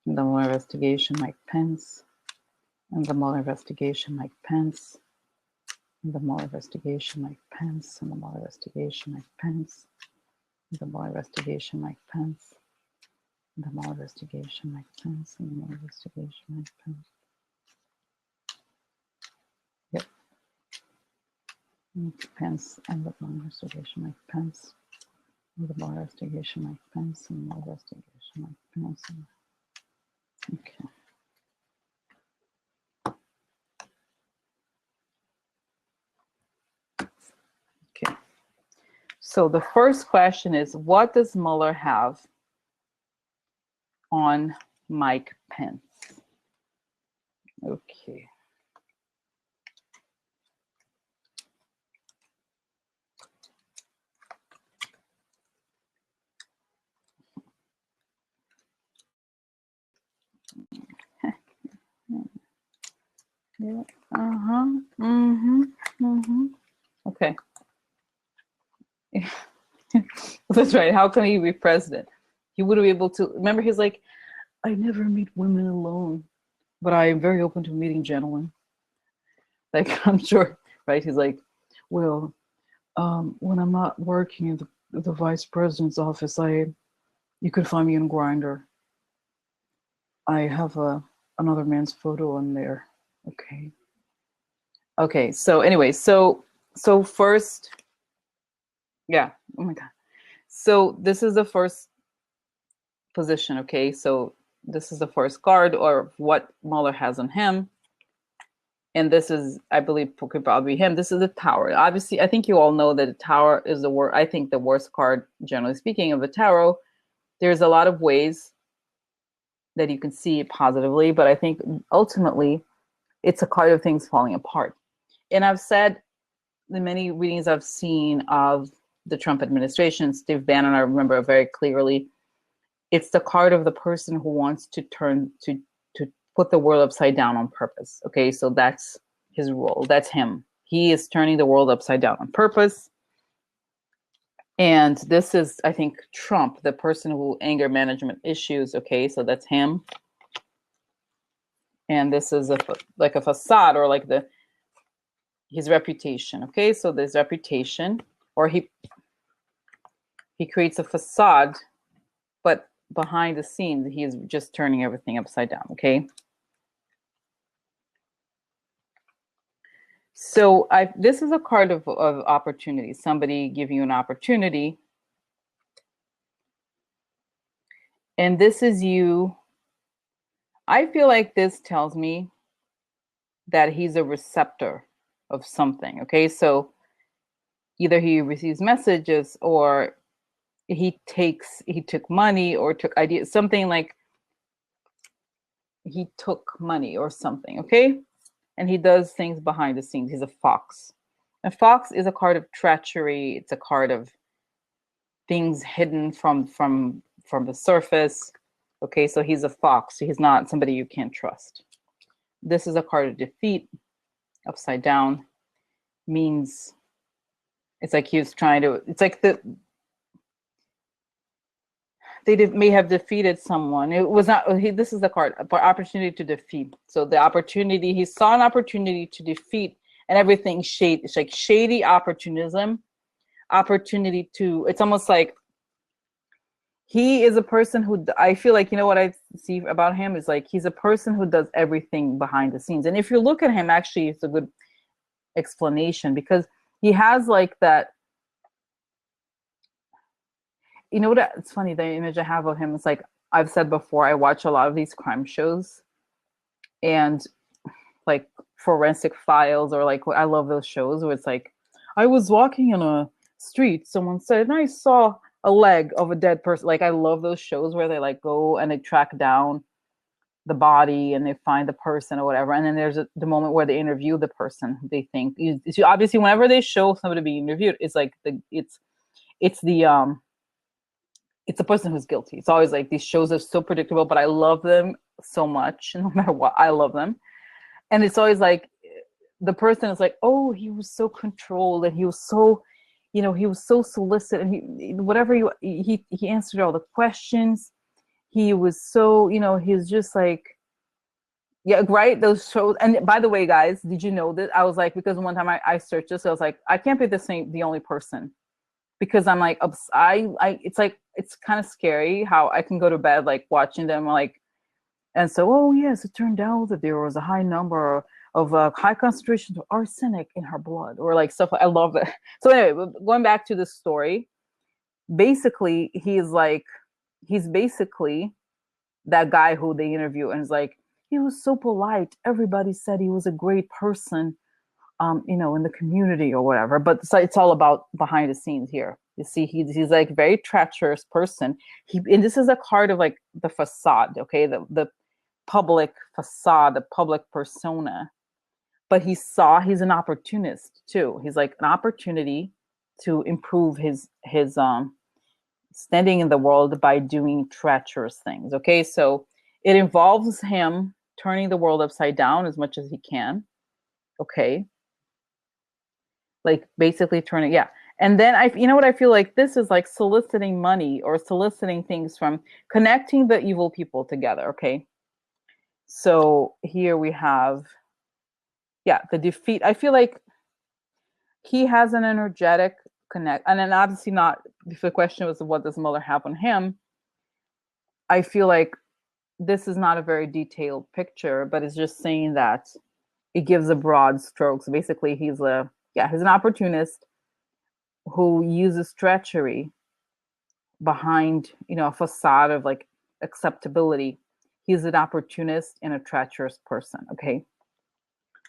and the Mueller investigation. Mike Pence and the Mueller investigation. Mike Pence and the Mueller investigation. Mike Pence and the Mueller investigation. Mike Pence and the Mueller investigation. Mike Pence and the Mueller investigation. Mike Pence and the Mueller investigation. Mike Pence. Yep. Mike Pence and the Mueller investigation. Mike Pence and the Mueller investigation. Mike Pence and the Mueller investigation. Mike Pence. Okay. Okay. So the first question is, what does Mueller have on Mike Pence? Okay. Yeah. Okay. That's right. How can he be president? He wouldn't be able to. Remember, he's like, I never meet women alone, but I am very open to meeting gentlemen. Like, I'm sure, right? He's like, well, when I'm not working in the vice president's office, you could find me in Grindr. I have another man's photo on there. Okay. Okay. So anyway, so first, yeah. Oh my God. So this is the first position. Okay, so this is the first card, or what Mueller has on him. And this is, I believe, could probably be him. This is the Tower. Obviously, I think you all know that the Tower is the worst. I think the worst card, generally speaking, of the tarot. There's a lot of ways that you can see it positively, but I think ultimately it's a card of things falling apart. And I've said the many readings I've seen of the Trump administration, Steve Bannon, I remember very clearly, it's the card of the person who wants to put the world upside down on purpose. Okay, so that's his role. That's him. He is turning the world upside down on purpose. And this is, I think, Trump, the person who anger management issues. Okay, so that's him. And this is like a facade, or like his reputation. Okay, so there's reputation, or he creates a facade, but behind the scenes, he is just turning everything upside down. Okay. So this is a card of opportunity. Somebody giving you an opportunity. And this is you. I feel like this tells me that he's a receptor of something. Okay, so either he receives messages, or he took money, or took ideas, something like he took money or something. Okay, and he does things behind the scenes. He's a fox. A fox is a card of treachery. It's a card of things hidden from the surface. Okay, so he's a fox. He's not somebody you can't trust. This is a card of defeat. Upside down means it's like he was trying to, it's like they may have defeated someone. It was not, this is the card for opportunity to defeat. So the opportunity, he saw an opportunity to defeat, and everything shade, it's like shady opportunism, opportunity to, it's almost like he is a person who, I feel like, you know what I see about him is like, he's a person who does everything behind the scenes. And if you look at him, actually, it's a good explanation, because he has like that, you know what, it's funny, the image I have of him is like, I've said before, I watch a lot of these crime shows, and like Forensic Files, or like, I love those shows where it's like, I was walking in a street, someone said, and I saw a leg of a dead person. Like, I love those shows where they like go and they track down the body and they find the person or whatever. And then there's the moment where they interview the person. They think, obviously, whenever they show somebody being interviewed, it's like it's the person who's guilty. It's always like, these shows are so predictable, but I love them so much. No matter what, I love them. And it's always like, the person is like, oh, he was so controlled, and he was so, he was so solicit, and he answered all the questions. He was so, he was just like, yeah, right. Those shows. And by the way, guys, did you know that? I was like, because one time I searched this, I was like, I can't be the only person, because I'm like, it's like, it's kind of scary how I can go to bed like watching them, like, and so, oh yes, it turned out that there was a high number of high concentrations of arsenic in her blood, or like stuff. I love that. So anyway, going back to the story, basically, he's basically that guy who they interview, and is like, he was so polite. Everybody said he was a great person, in the community or whatever. But it's all about behind the scenes here. You see, he's like very treacherous person. And this is a card of like the facade, okay, the public facade, the public persona. But he's an opportunist too. He's like an opportunity to improve his standing in the world by doing treacherous things. Okay, so it involves him turning the world upside down as much as he can. Okay, like basically turning, yeah. And then you know what I feel like this is like soliciting money, or soliciting things from, connecting the evil people together. Okay, so here we have, yeah, the defeat. I feel like he has an energetic connect, and then obviously not. If the question was what does Mueller have on him, I feel like this is not a very detailed picture, but it's just saying that it gives a broad strokes. Basically, he's an opportunist who uses treachery behind, a facade of like acceptability. He's an opportunist and a treacherous person. Okay,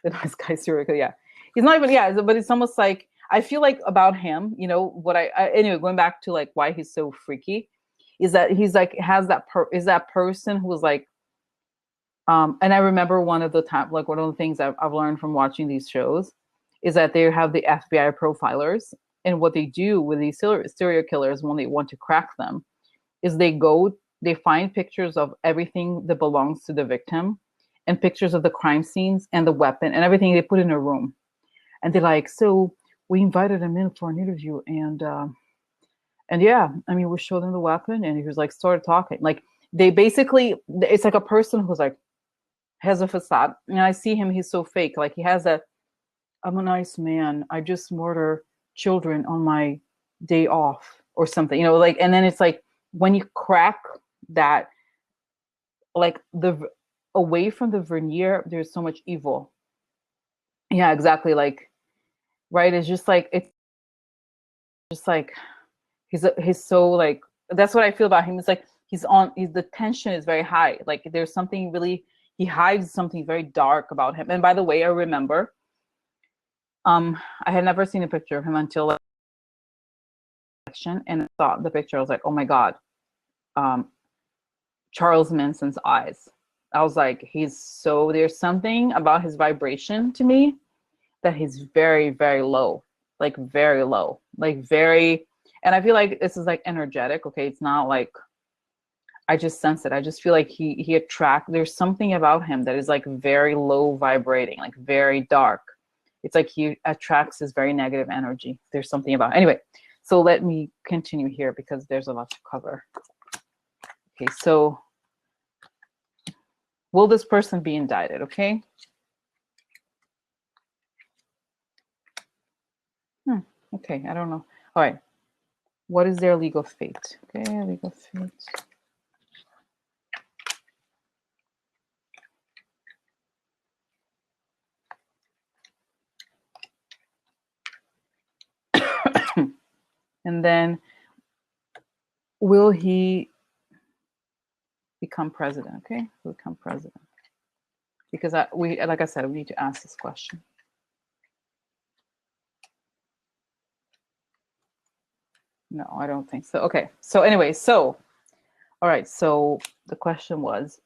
the nice guy serial killer. Yeah, he's not even. Yeah, but it's almost like I feel like about him. You know what anyway. Going back to like why he's so freaky, is that he's like has that is that person who's like. And I remember one of the things I've learned from watching these shows is that they have the FBI profilers, and what they do with these serial killers when they want to crack them is they find pictures of everything that belongs to the victim and pictures of the crime scenes and the weapon and everything they put in a room. And they're like, so we invited him in for an interview and yeah, I mean, we showed him the weapon and he was like, started talking. Like they basically, it's like a person who's like, has a facade. And I see him, he's so fake. Like he has that, I'm a nice man. I just murder children on my day off or something, you know, like, and then it's like, when you crack that, like away from the veneer, there's so much evil. Yeah, exactly. Like, right. It's just like, he's so like, that's what I feel about him. It's like, the tension is very high. Like there's something really, he hides something very dark about him. And by the way, I remember, I had never seen a picture of him until like, and I saw the picture. I was like, oh my God, Charles Manson's eyes. I was like, there's something about his vibration to me that he's very, very low, like very low, like very, and I feel like this is like energetic. Okay. It's not like, I just sense it. I just feel like he there's something about him that is like very low vibrating, like very dark. It's like he attracts this very negative energy. There's something about, anyway, so let me continue here because there's a lot to cover. Okay, so will this person be indicted? Okay. Okay, I don't know. All right. What is their legal fate? Okay, legal fate. And then will he become president? Okay, he'll become president. Because like I said, we need to ask this question. No, I don't think so. Okay, so anyway, all right, so the question was,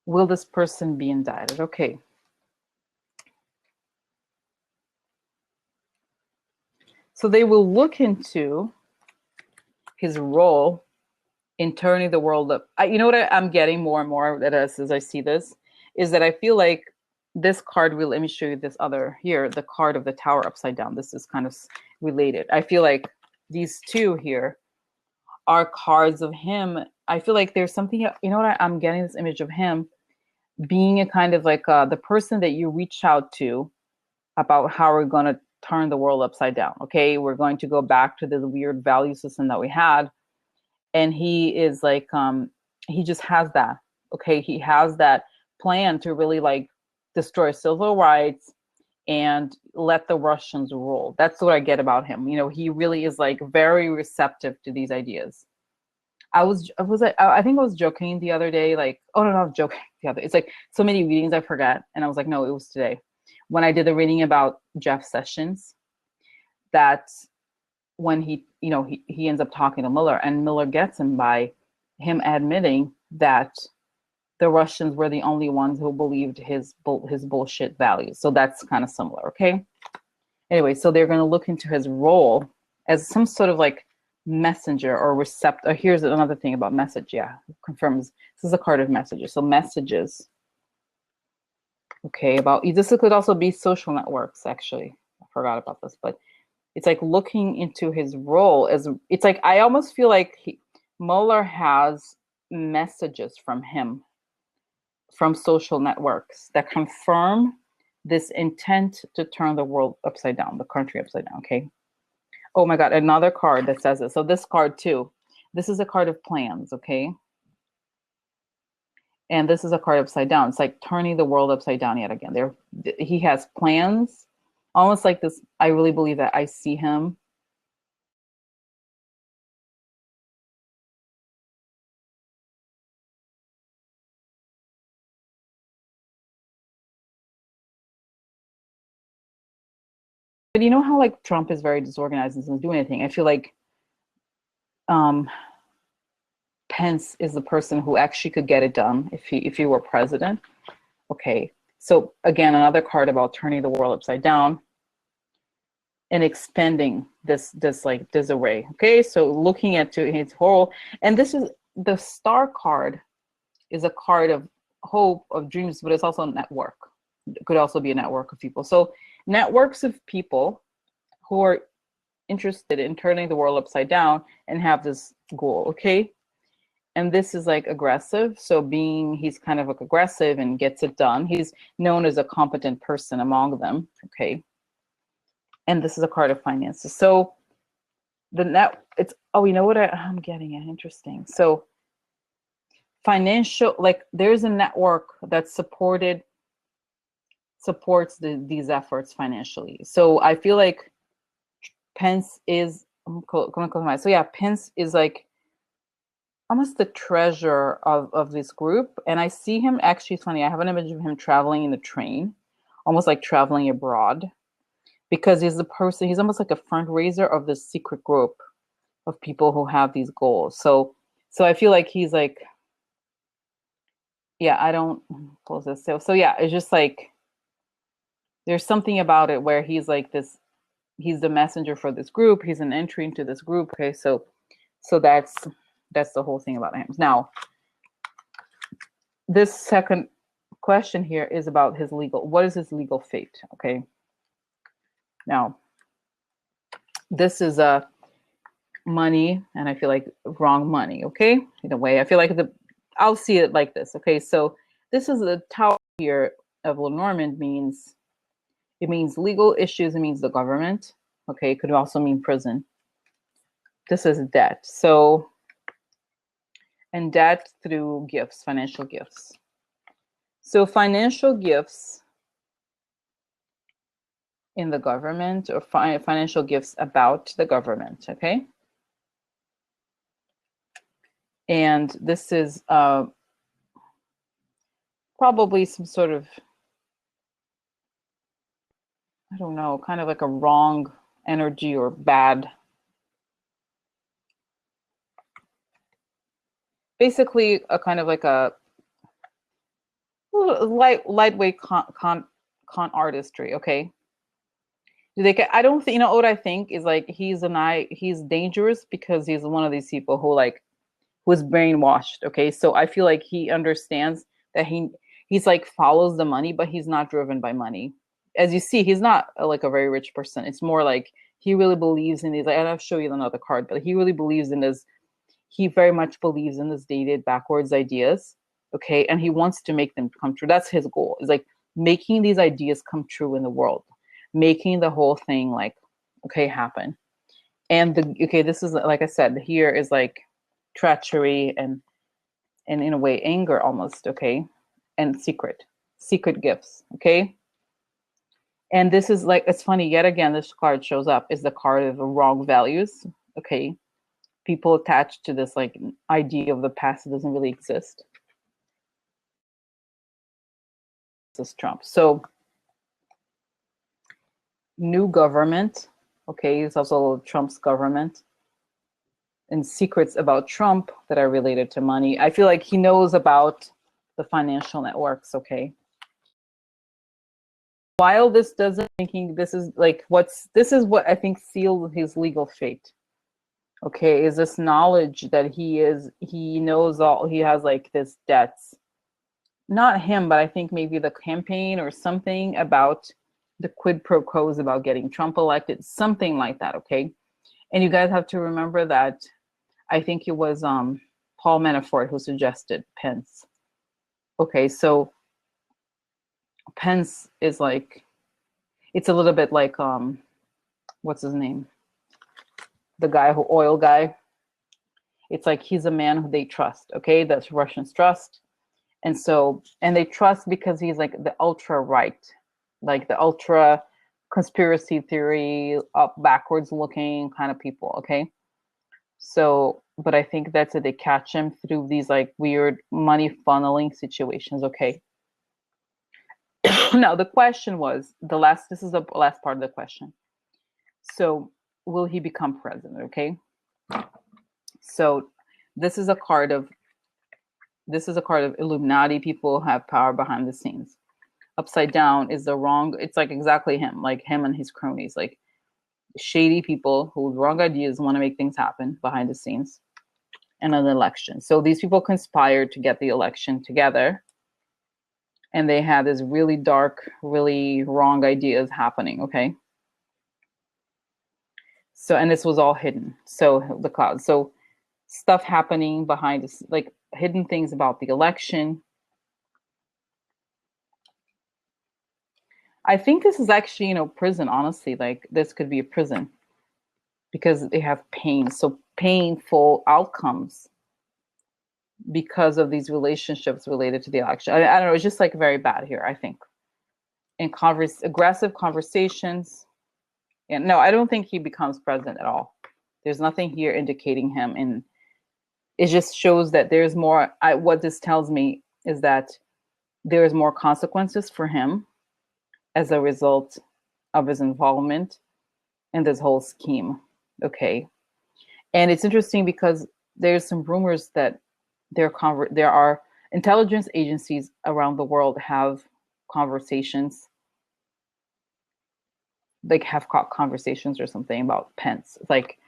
will this person be indicted? Okay. So they will look into his role in turning the world up. You know what I'm getting more and more as I see this, is that I feel like this card let me show you this other here, the card of the Tower upside down. This is kind of related. I feel like these two here are cards of him. I feel like there's something, you know what, I'm getting this image of him being a kind of like the person that you reach out to about how we're going to turn the world upside down. Okay, we're going to go back to the weird value system that we had. And he is like, he just has that. Okay, he has that plan to really like destroy civil rights and let the Russians rule. That's what I get about him. You know, he really is like very receptive to these ideas. I think I was joking the other day, like, oh no, I was joking the other. It's like so many readings I forgot, and I was like, no, it was today when I did the reading about Jeff Sessions. That when he ends up talking to Mueller, and Mueller gets him by him admitting that the Russians were the only ones who believed his bullshit values. So that's kind of similar, okay? Anyway, so they're going to look into his role as some sort of like messenger or receptor. Here's another thing about message. Yeah, confirms this is a card of messages. So messages. Okay, this could also be social networks. Actually, I forgot about this, but it's like looking into his role as it's like I almost feel like Mueller has messages from him from social networks that confirm this intent to turn the world upside down, the country upside down. Okay. Oh my God, another card that says it. So this card too. This is a card of plans. Okay. And this is a card upside down. It's like turning the world upside down yet again. He has plans, almost like this. I really believe that I see him But you know how like Trump is very disorganized and doesn't do anything? I feel like um, Pence is the person who actually could get it done if he were president. Okay, so again, another card about turning the world upside down and expanding this like disarray. Okay, so looking at his whole, and this is the star card is a card of hope, of dreams, but it's also a network. It could also be a network of people. So networks of people who are interested in turning the world upside down and have this goal. Okay, and this is like aggressive. So he's kind of like aggressive and gets it done. He's known as a competent person among them. Okay, and this is a card of finances. So oh, you know what I'm getting at? Interesting. So financial, like there's a network that supports these efforts financially. So I feel like Pence is, so yeah, Pence is like almost the treasurer of this group. And I see him, actually, it's funny, I have an image of him traveling in the train, almost like traveling abroad, because he's almost like a fundraiser of this secret group of people who have these goals. So I feel like he's like, yeah, I don't close this. So yeah, it's just like, there's something about it where he's like this, he's the messenger for this group. He's an entry into this group. Okay. So that's the whole thing about him. Now, this second question here is about what is his legal fate? Okay. Now, this is a money, and I feel like wrong money. Okay. In a way, I feel like I'll see it like this. Okay. So this is the tower here of Lenormand means legal issues. It means the government. Okay. It could also mean prison. This is debt. So, and debt through gifts, financial gifts. So financial gifts in the government, or financial gifts about the government, okay? And this is probably some sort of, I don't know, kind of like a wrong energy or bad. Basically, a kind of like a lightweight con artistry, okay? I don't think, you know what I think is like he's dangerous because he's one of these people who was brainwashed. Okay, so I feel like he understands that he's like follows the money, but he's not driven by money. As you see, he's not like a very rich person. It's more like he really believes in these. Like, I'll show you another card, but he really believes in this. He very much believes in this dated backwards ideas. Okay, and he wants to make them come true. That's his goal. Is like making these ideas come true in the world, making the whole thing like happen. And this is, like I said, here is like treachery and in a way anger almost, okay, and secret gifts, okay. And this is like, it's funny, yet again this card shows up is the card of the wrong values, okay. People attached to this like idea of the past that doesn't really exist. This is Trump. So new government, okay, it's also Trump's government, and secrets about Trump that are related to money. I feel like he knows about the financial networks, okay. While this doesn't, thinking this is what I think sealed his legal fate. Okay, is this knowledge that he knows all, he has like this debts. Not him, but I think maybe the campaign or something about the quid pro quos about getting Trump elected, something like that, okay? And you guys have to remember that I think it was Paul Manafort who suggested Pence. Okay, so Pence is like, it's a little bit like what's his name? The oil guy. It's like he's a man who they trust, okay? That's Russians trust. And they trust because he's like the ultra right, like the ultra conspiracy theory, up backwards looking kind of people, okay? So, but I think that's it. They catch him through these like weird money funneling situations, okay? Now the question was, this is the last part of the question. So will he become president? Okay. So this is a card of Illuminati. People have power behind the scenes. Upside down is the wrong. It's like exactly him, like him and his cronies, like shady people who with wrong ideas want to make things happen behind the scenes in an election. So these people conspired to get the election together, and they had this really dark, really wrong ideas happening. Okay. So, and this was all hidden. So the cloud. So stuff happening behind this, like hidden things about the election. I think this is actually, prison, honestly. Like this could be a prison because they have pain. So painful outcomes because of these relationships related to the election. I don't know. It's just like very bad here, I think. In aggressive conversations. And no, I don't think he becomes president at all. There's nothing here indicating him. And it just shows that there's more. What this tells me is that there's more consequences for him as a result of his involvement in this whole scheme. Okay. And it's interesting because there's some rumors that there are intelligence agencies around the world have conversations, conversations or something about Pence. Like,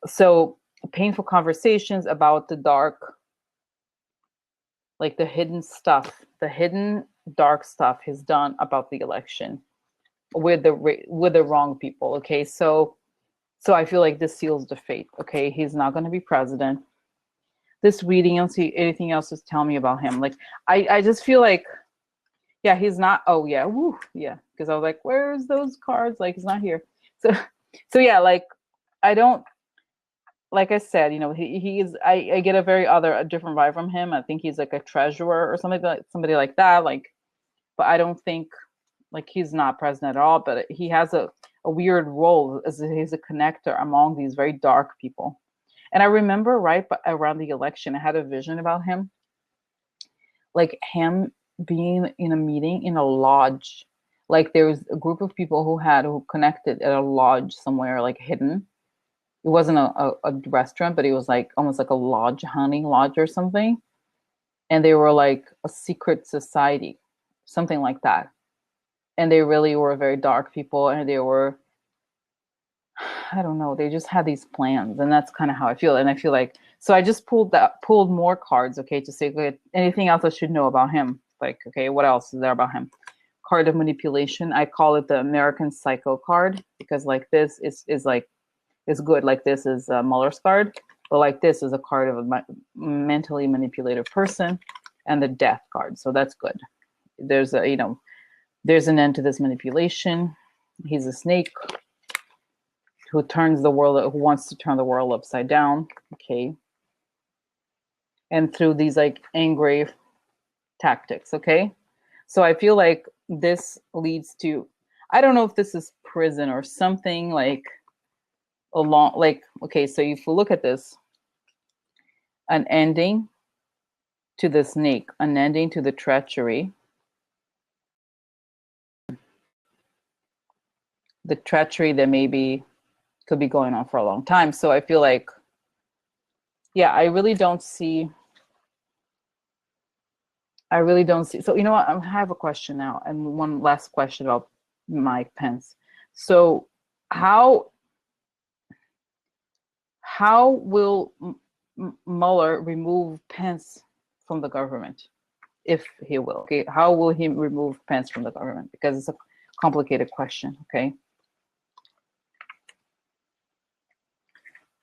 so painful conversations about the dark, like the hidden stuff, the hidden dark stuff he's done about the election with the wrong people. Okay. So I feel like this seals the fate. Okay. He's not going to be president. This reading, I don't see anything else to tell me about him. Like, I just feel like, yeah, he's not. Oh yeah. Woo. Yeah. Because I was like, where's those cards? Like, he's not here. So yeah, like, I don't, like I said, he is, I get a different vibe from him. I think he's like a treasurer or somebody like that. Like, but I don't think, like, he's not president at all, but he has a weird role as he's a connector among these very dark people. And I remember around the election, I had a vision about him, like him being in a meeting in a lodge. Like there was a group of people who connected at a lodge somewhere, like hidden. It wasn't a restaurant, but it was like almost like a lodge, hunting lodge or something. And they were like a secret society, something like that. And they really were very dark people, and they were, I don't know, they just had these plans, and that's kind of how I feel. And I feel like, so I just pulled more cards, okay, to say, okay, anything else I should know about him? Like, okay, what else is there about him? Card of manipulation. I call it the American Psycho card because like this is like, is good. Like this is Mueller's card, but like this is a card of a mentally manipulative person, and the Death card. So that's good. There's there's an end to this manipulation. He's a snake who wants to turn the world upside down. Okay. And through these like angry tactics. Okay. So I feel like this leads to, I don't know if this is prison or something like along, like, okay, so if you look at this, an ending to the snake, an ending to the treachery, that maybe could be going on for a long time. So I feel like, yeah, I really don't see. So you know what? I have a question now, and one last question about Mike Pence. So how will Mueller remove Pence from the government, if he will? Okay, how will he remove Pence from the government? Because it's a complicated question. Okay,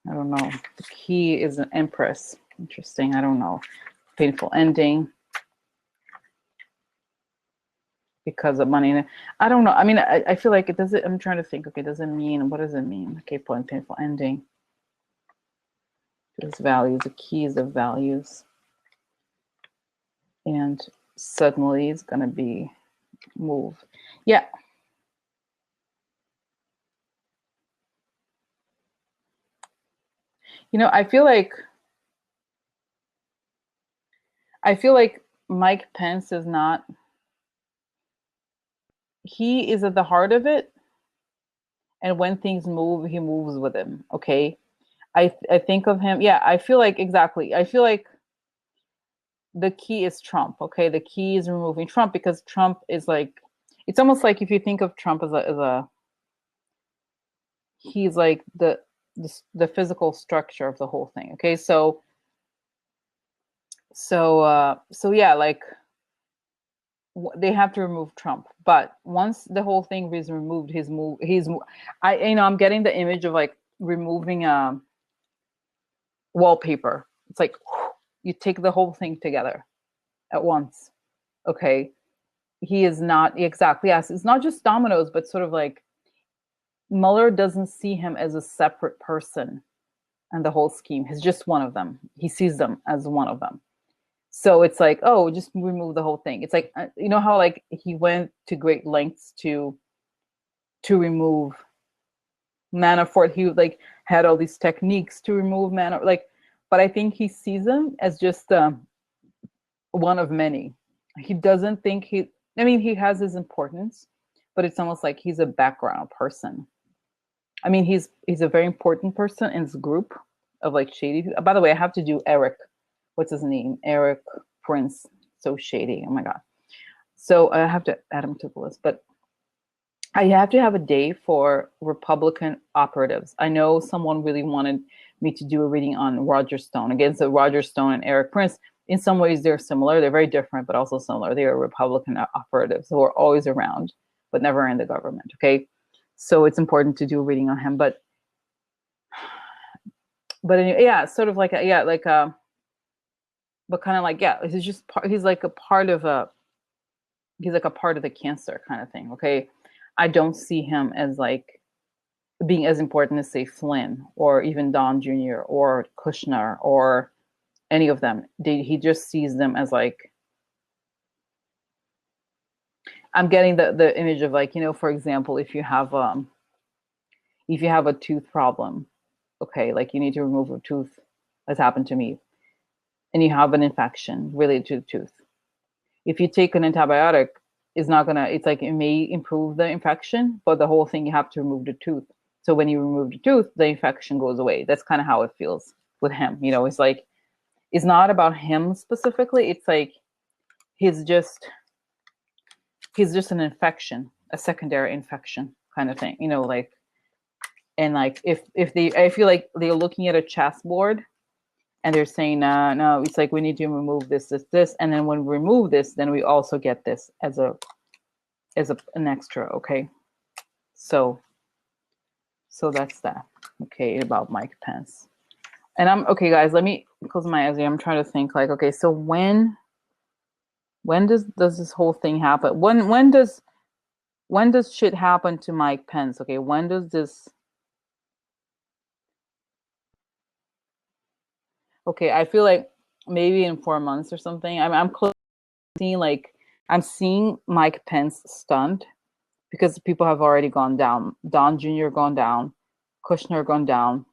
I don't know. The key is an Empress. Interesting. I don't know. Painful ending because of money. I don't know. I mean, I feel like it doesn't. I'm trying to think. Okay, does it mean, what does it mean? Okay, painful ending. There's values. The keys of values. And suddenly it's going to be moved. Yeah. I feel like Mike Pence is not, he is at the heart of it. and when things move, he moves with them. Okay, I think of him. Yeah, I feel like exactly. I feel like the key is Trump. Okay, the key is removing Trump because Trump is like, it's almost like if you think of Trump as a he's like the physical structure of the whole thing. Okay, so yeah, like they have to remove Trump. But once the whole thing is removed, I'm getting the image of like removing wallpaper. It's like you take the whole thing together at once. Okay, he is not exactly, yes. It's not just dominoes, but sort of like Mueller doesn't see him as a separate person and the whole scheme. He's just one of them. He sees them as one of them. So it's like, oh, just remove the whole thing. It's like, you know how like he went to great lengths to remove Manafort. He like had all these techniques to remove Manafort. Like, but I think he sees him as just one of many. He doesn't think he. I mean, he has his importance, but it's almost like he's a background person. I mean, he's a very important person in this group of like shady. By the way, I have to do Eric. What's his name? Eric Prince. So shady. Oh my god. So I have to add him to the list. But I have to have a day for Republican operatives. I know someone really wanted me to do a reading on Roger Stone. Again, so Roger Stone and Eric Prince, in some ways they're similar. They're very different, but also similar. They are Republican operatives who are always around, but never in the government. Okay. So it's important to do a reading on him. But anyway, yeah, sort of like but kind of like, yeah, he's just he's like a part of the cancer kind of thing. Okay. I don't see him as like being as important as say Flynn or even Don Jr. or Kushner or any of them. He just sees them as like, I'm getting the image of like, for example, if you have a tooth problem, okay, like you need to remove a tooth, as happened to me, and you have an infection related to the tooth. If you take an antibiotic, it's like it may improve the infection, but the whole thing, you have to remove the tooth. So when you remove the tooth, the infection goes away. That's kind of how it feels with him. It's like, it's not about him specifically. It's like he's just an infection, a secondary infection kind of thing. Like, and like I feel like they're looking at a chessboard and they're saying, no, it's like we need to remove this, and then when we remove this, then we also get this as an extra. Okay, so that's that. Okay, about Mike Pence. And I'm okay, guys. Let me close my eyes. I'm trying to think. Like, okay, so when does this whole thing happen? When does shit happen to Mike Pence? Okay, when does this? Okay, I feel like maybe in 4 months or something. I'm close to seeing like I'm seeing Mike Pence stunned because people have already gone down. Don Jr. gone down, Kushner gone down,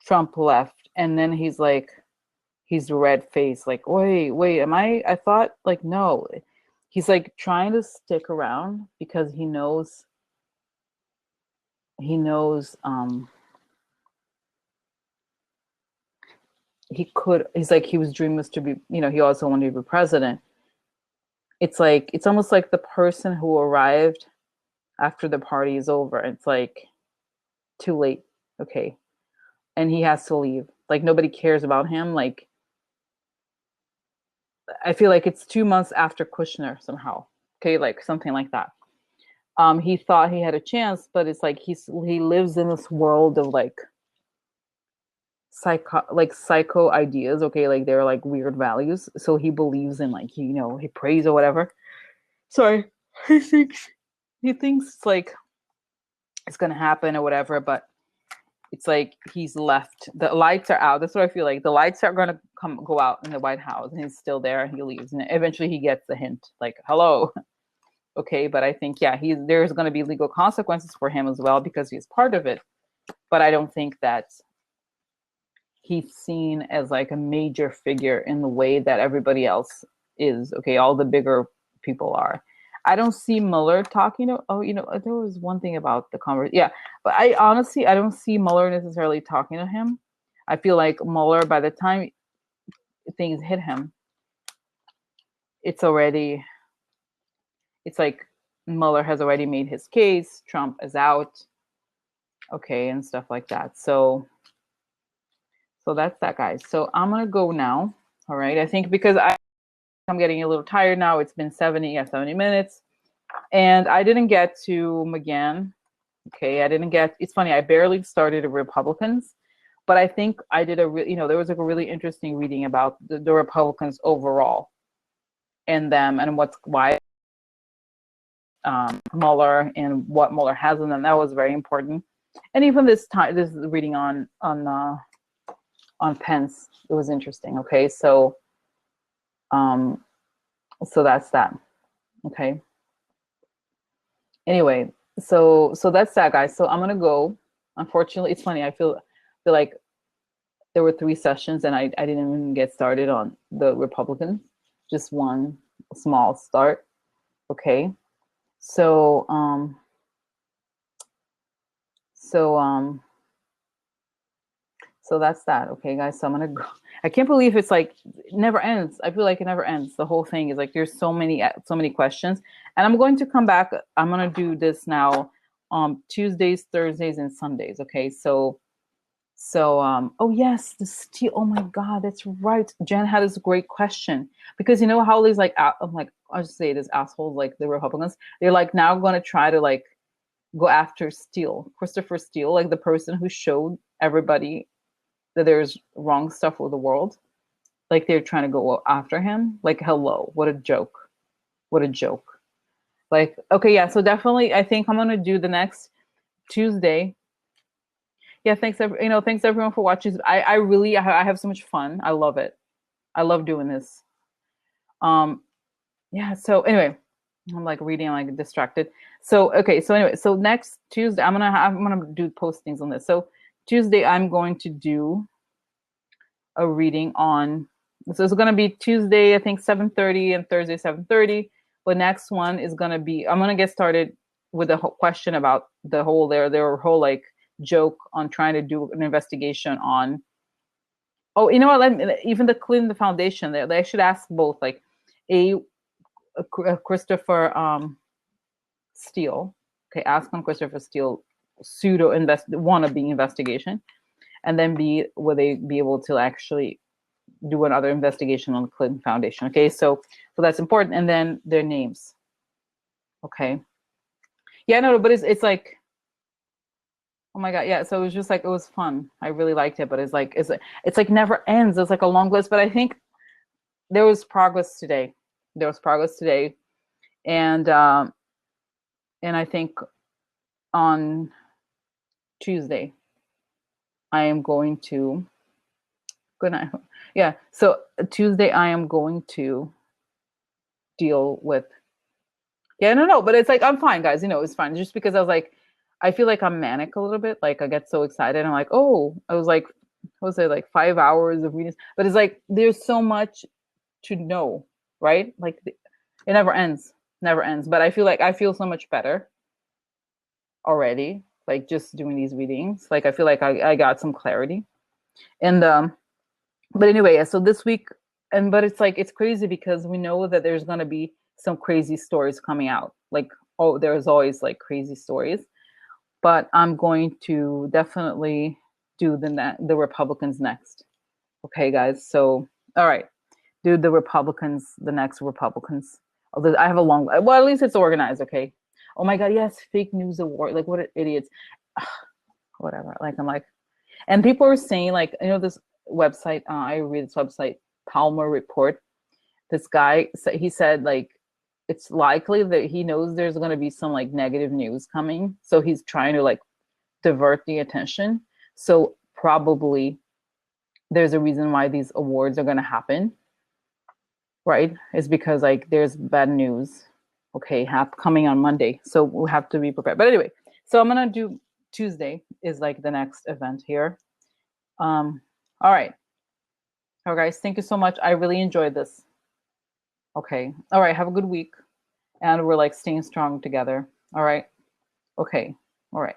Trump left, and then he's red faced, like, wait, am I thought, like, no. He's like trying to stick around because he knows he's like, he was dreamless to be, he also wanted to be president. It's like, it's almost like the person who arrived after the party is over. It's like too late. Okay. And he has to leave. Like nobody cares about him. Like, I feel like it's 2 months after Kushner somehow. Okay, like something like that. He thought he had a chance, but it's like he lives in this world of like psycho ideas. Okay, like they're like weird values. So he believes in like he prays or whatever. Sorry, he thinks it's like it's gonna happen or whatever, but it's like he's left. The lights are out. That's what I feel like. The lights are gonna go out in the White House, and he's still there, and he leaves, and eventually he gets the hint, like, hello. Okay, but I think, yeah, there's going to be legal consequences for him as well because he's part of it. But I don't think that he's seen as like a major figure in the way that everybody else is. Okay, all the bigger people are. I don't see Mueller talking to, oh, there was one thing about the conversation. Yeah, but I honestly, I don't see Mueller necessarily talking to him. I feel like Mueller, by the time things hit him, it's like Mueller has already made his case, Trump is out, okay, and stuff like that. So that's that, guys. So I'm gonna go now. All right, I think because I'm getting a little tired now. It's been 70 minutes. And I didn't get to McGahn. Okay, it's funny, I barely started Republicans, but I think I did there was like a really interesting reading about the Republicans overall and them and why Mueller and what Mueller has in them. That was very important. And even this reading on Pence, it was interesting. Okay, so that's that. Okay. Anyway, so that's that, guys. So I'm gonna go. Unfortunately, it's funny. I feel like there were 3 sessions and I didn't even get started on the Republicans. Just one small start. Okay. So that's that. Okay, guys. So I'm gonna go. I can't believe it's like it never ends. I feel like it never ends. The whole thing is like there's so many questions, and I'm going to come back. I'm gonna do this now, Tuesdays, Thursdays, and Sundays. Okay, so oh yes, the steel. Oh my God, that's right. Jen had this great question because you know how these like I'm like I'll just say this assholes like the Republicans. They're like now going to try to like go after Steele, Christopher Steele, like the person who showed everybody that there's wrong stuff with the world. Like they're trying to go after him. Like hello, what a joke. What a joke. Like okay, yeah. So definitely, I think I'm gonna do the next Tuesday. Yeah, thanks everyone for watching. I really have so much fun. I love it. I love doing this. Yeah, so anyway, I'm like reading, I'm like distracted. So okay, so anyway, so next Tuesday I'm gonna do postings on this. So Tuesday I'm going to do a reading on, so it's gonna be Tuesday, I think 7:30 and Thursday 7:30. But next one is gonna be, I'm gonna get started with a question about the whole their whole like joke on trying to do an investigation on, oh, you know what, even the Clinton Foundation, they should ask both, like a Christopher Steele, okay, ask on Christopher Steele wannabe investigation, and then B, will they be able to actually do another investigation on the Clinton Foundation? Okay, so that's important, and then their names. Okay, yeah, no, but it's like, oh my God, yeah. So it was just like, it was fun. I really liked it, but it's like never ends. It's like a long list, but I think there was progress today. And I think on Tuesday I am going to, good night. Yeah, so Tuesday I am going to deal with, yeah, no, but it's like I'm fine, guys. It's fine. Just because I was like, I feel like I'm manic a little bit. Like I get so excited. I'm like, oh, I was like, what was it, like 5 hours of readings? But it's like there's so much to know, right? Like it never ends, never ends. But I feel so much better already. Like just doing these readings, like I feel like I got some clarity. And but anyway, yeah, so this week, but it's like it's crazy because we know that there's gonna be some crazy stories coming out. Like, oh, there's always like crazy stories. But I'm going to definitely do the Republicans next. Okay, guys. So all right, do the Republicans, the next Republicans. Although I have a long, well, at least it's organized. Okay. Oh my God, yes, fake news award. Like what idiots. Whatever. Like I'm like, and people are saying like, this website. I read this website, Palmer Report. This guy he said like it's likely that he knows there's going to be some like negative news coming, so he's trying to like divert the attention. So probably there's a reason why these awards are going to happen, right? It's because like there's bad news, okay, coming on Monday, so we have to be prepared. But anyway, so I'm gonna do Tuesday is like the next event here. All right, guys, thank you so much. I really enjoyed this. Okay, all right, have a good week. and we're like staying strong together. All right. Okay. All right.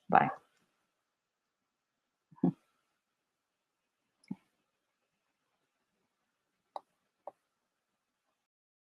Bye.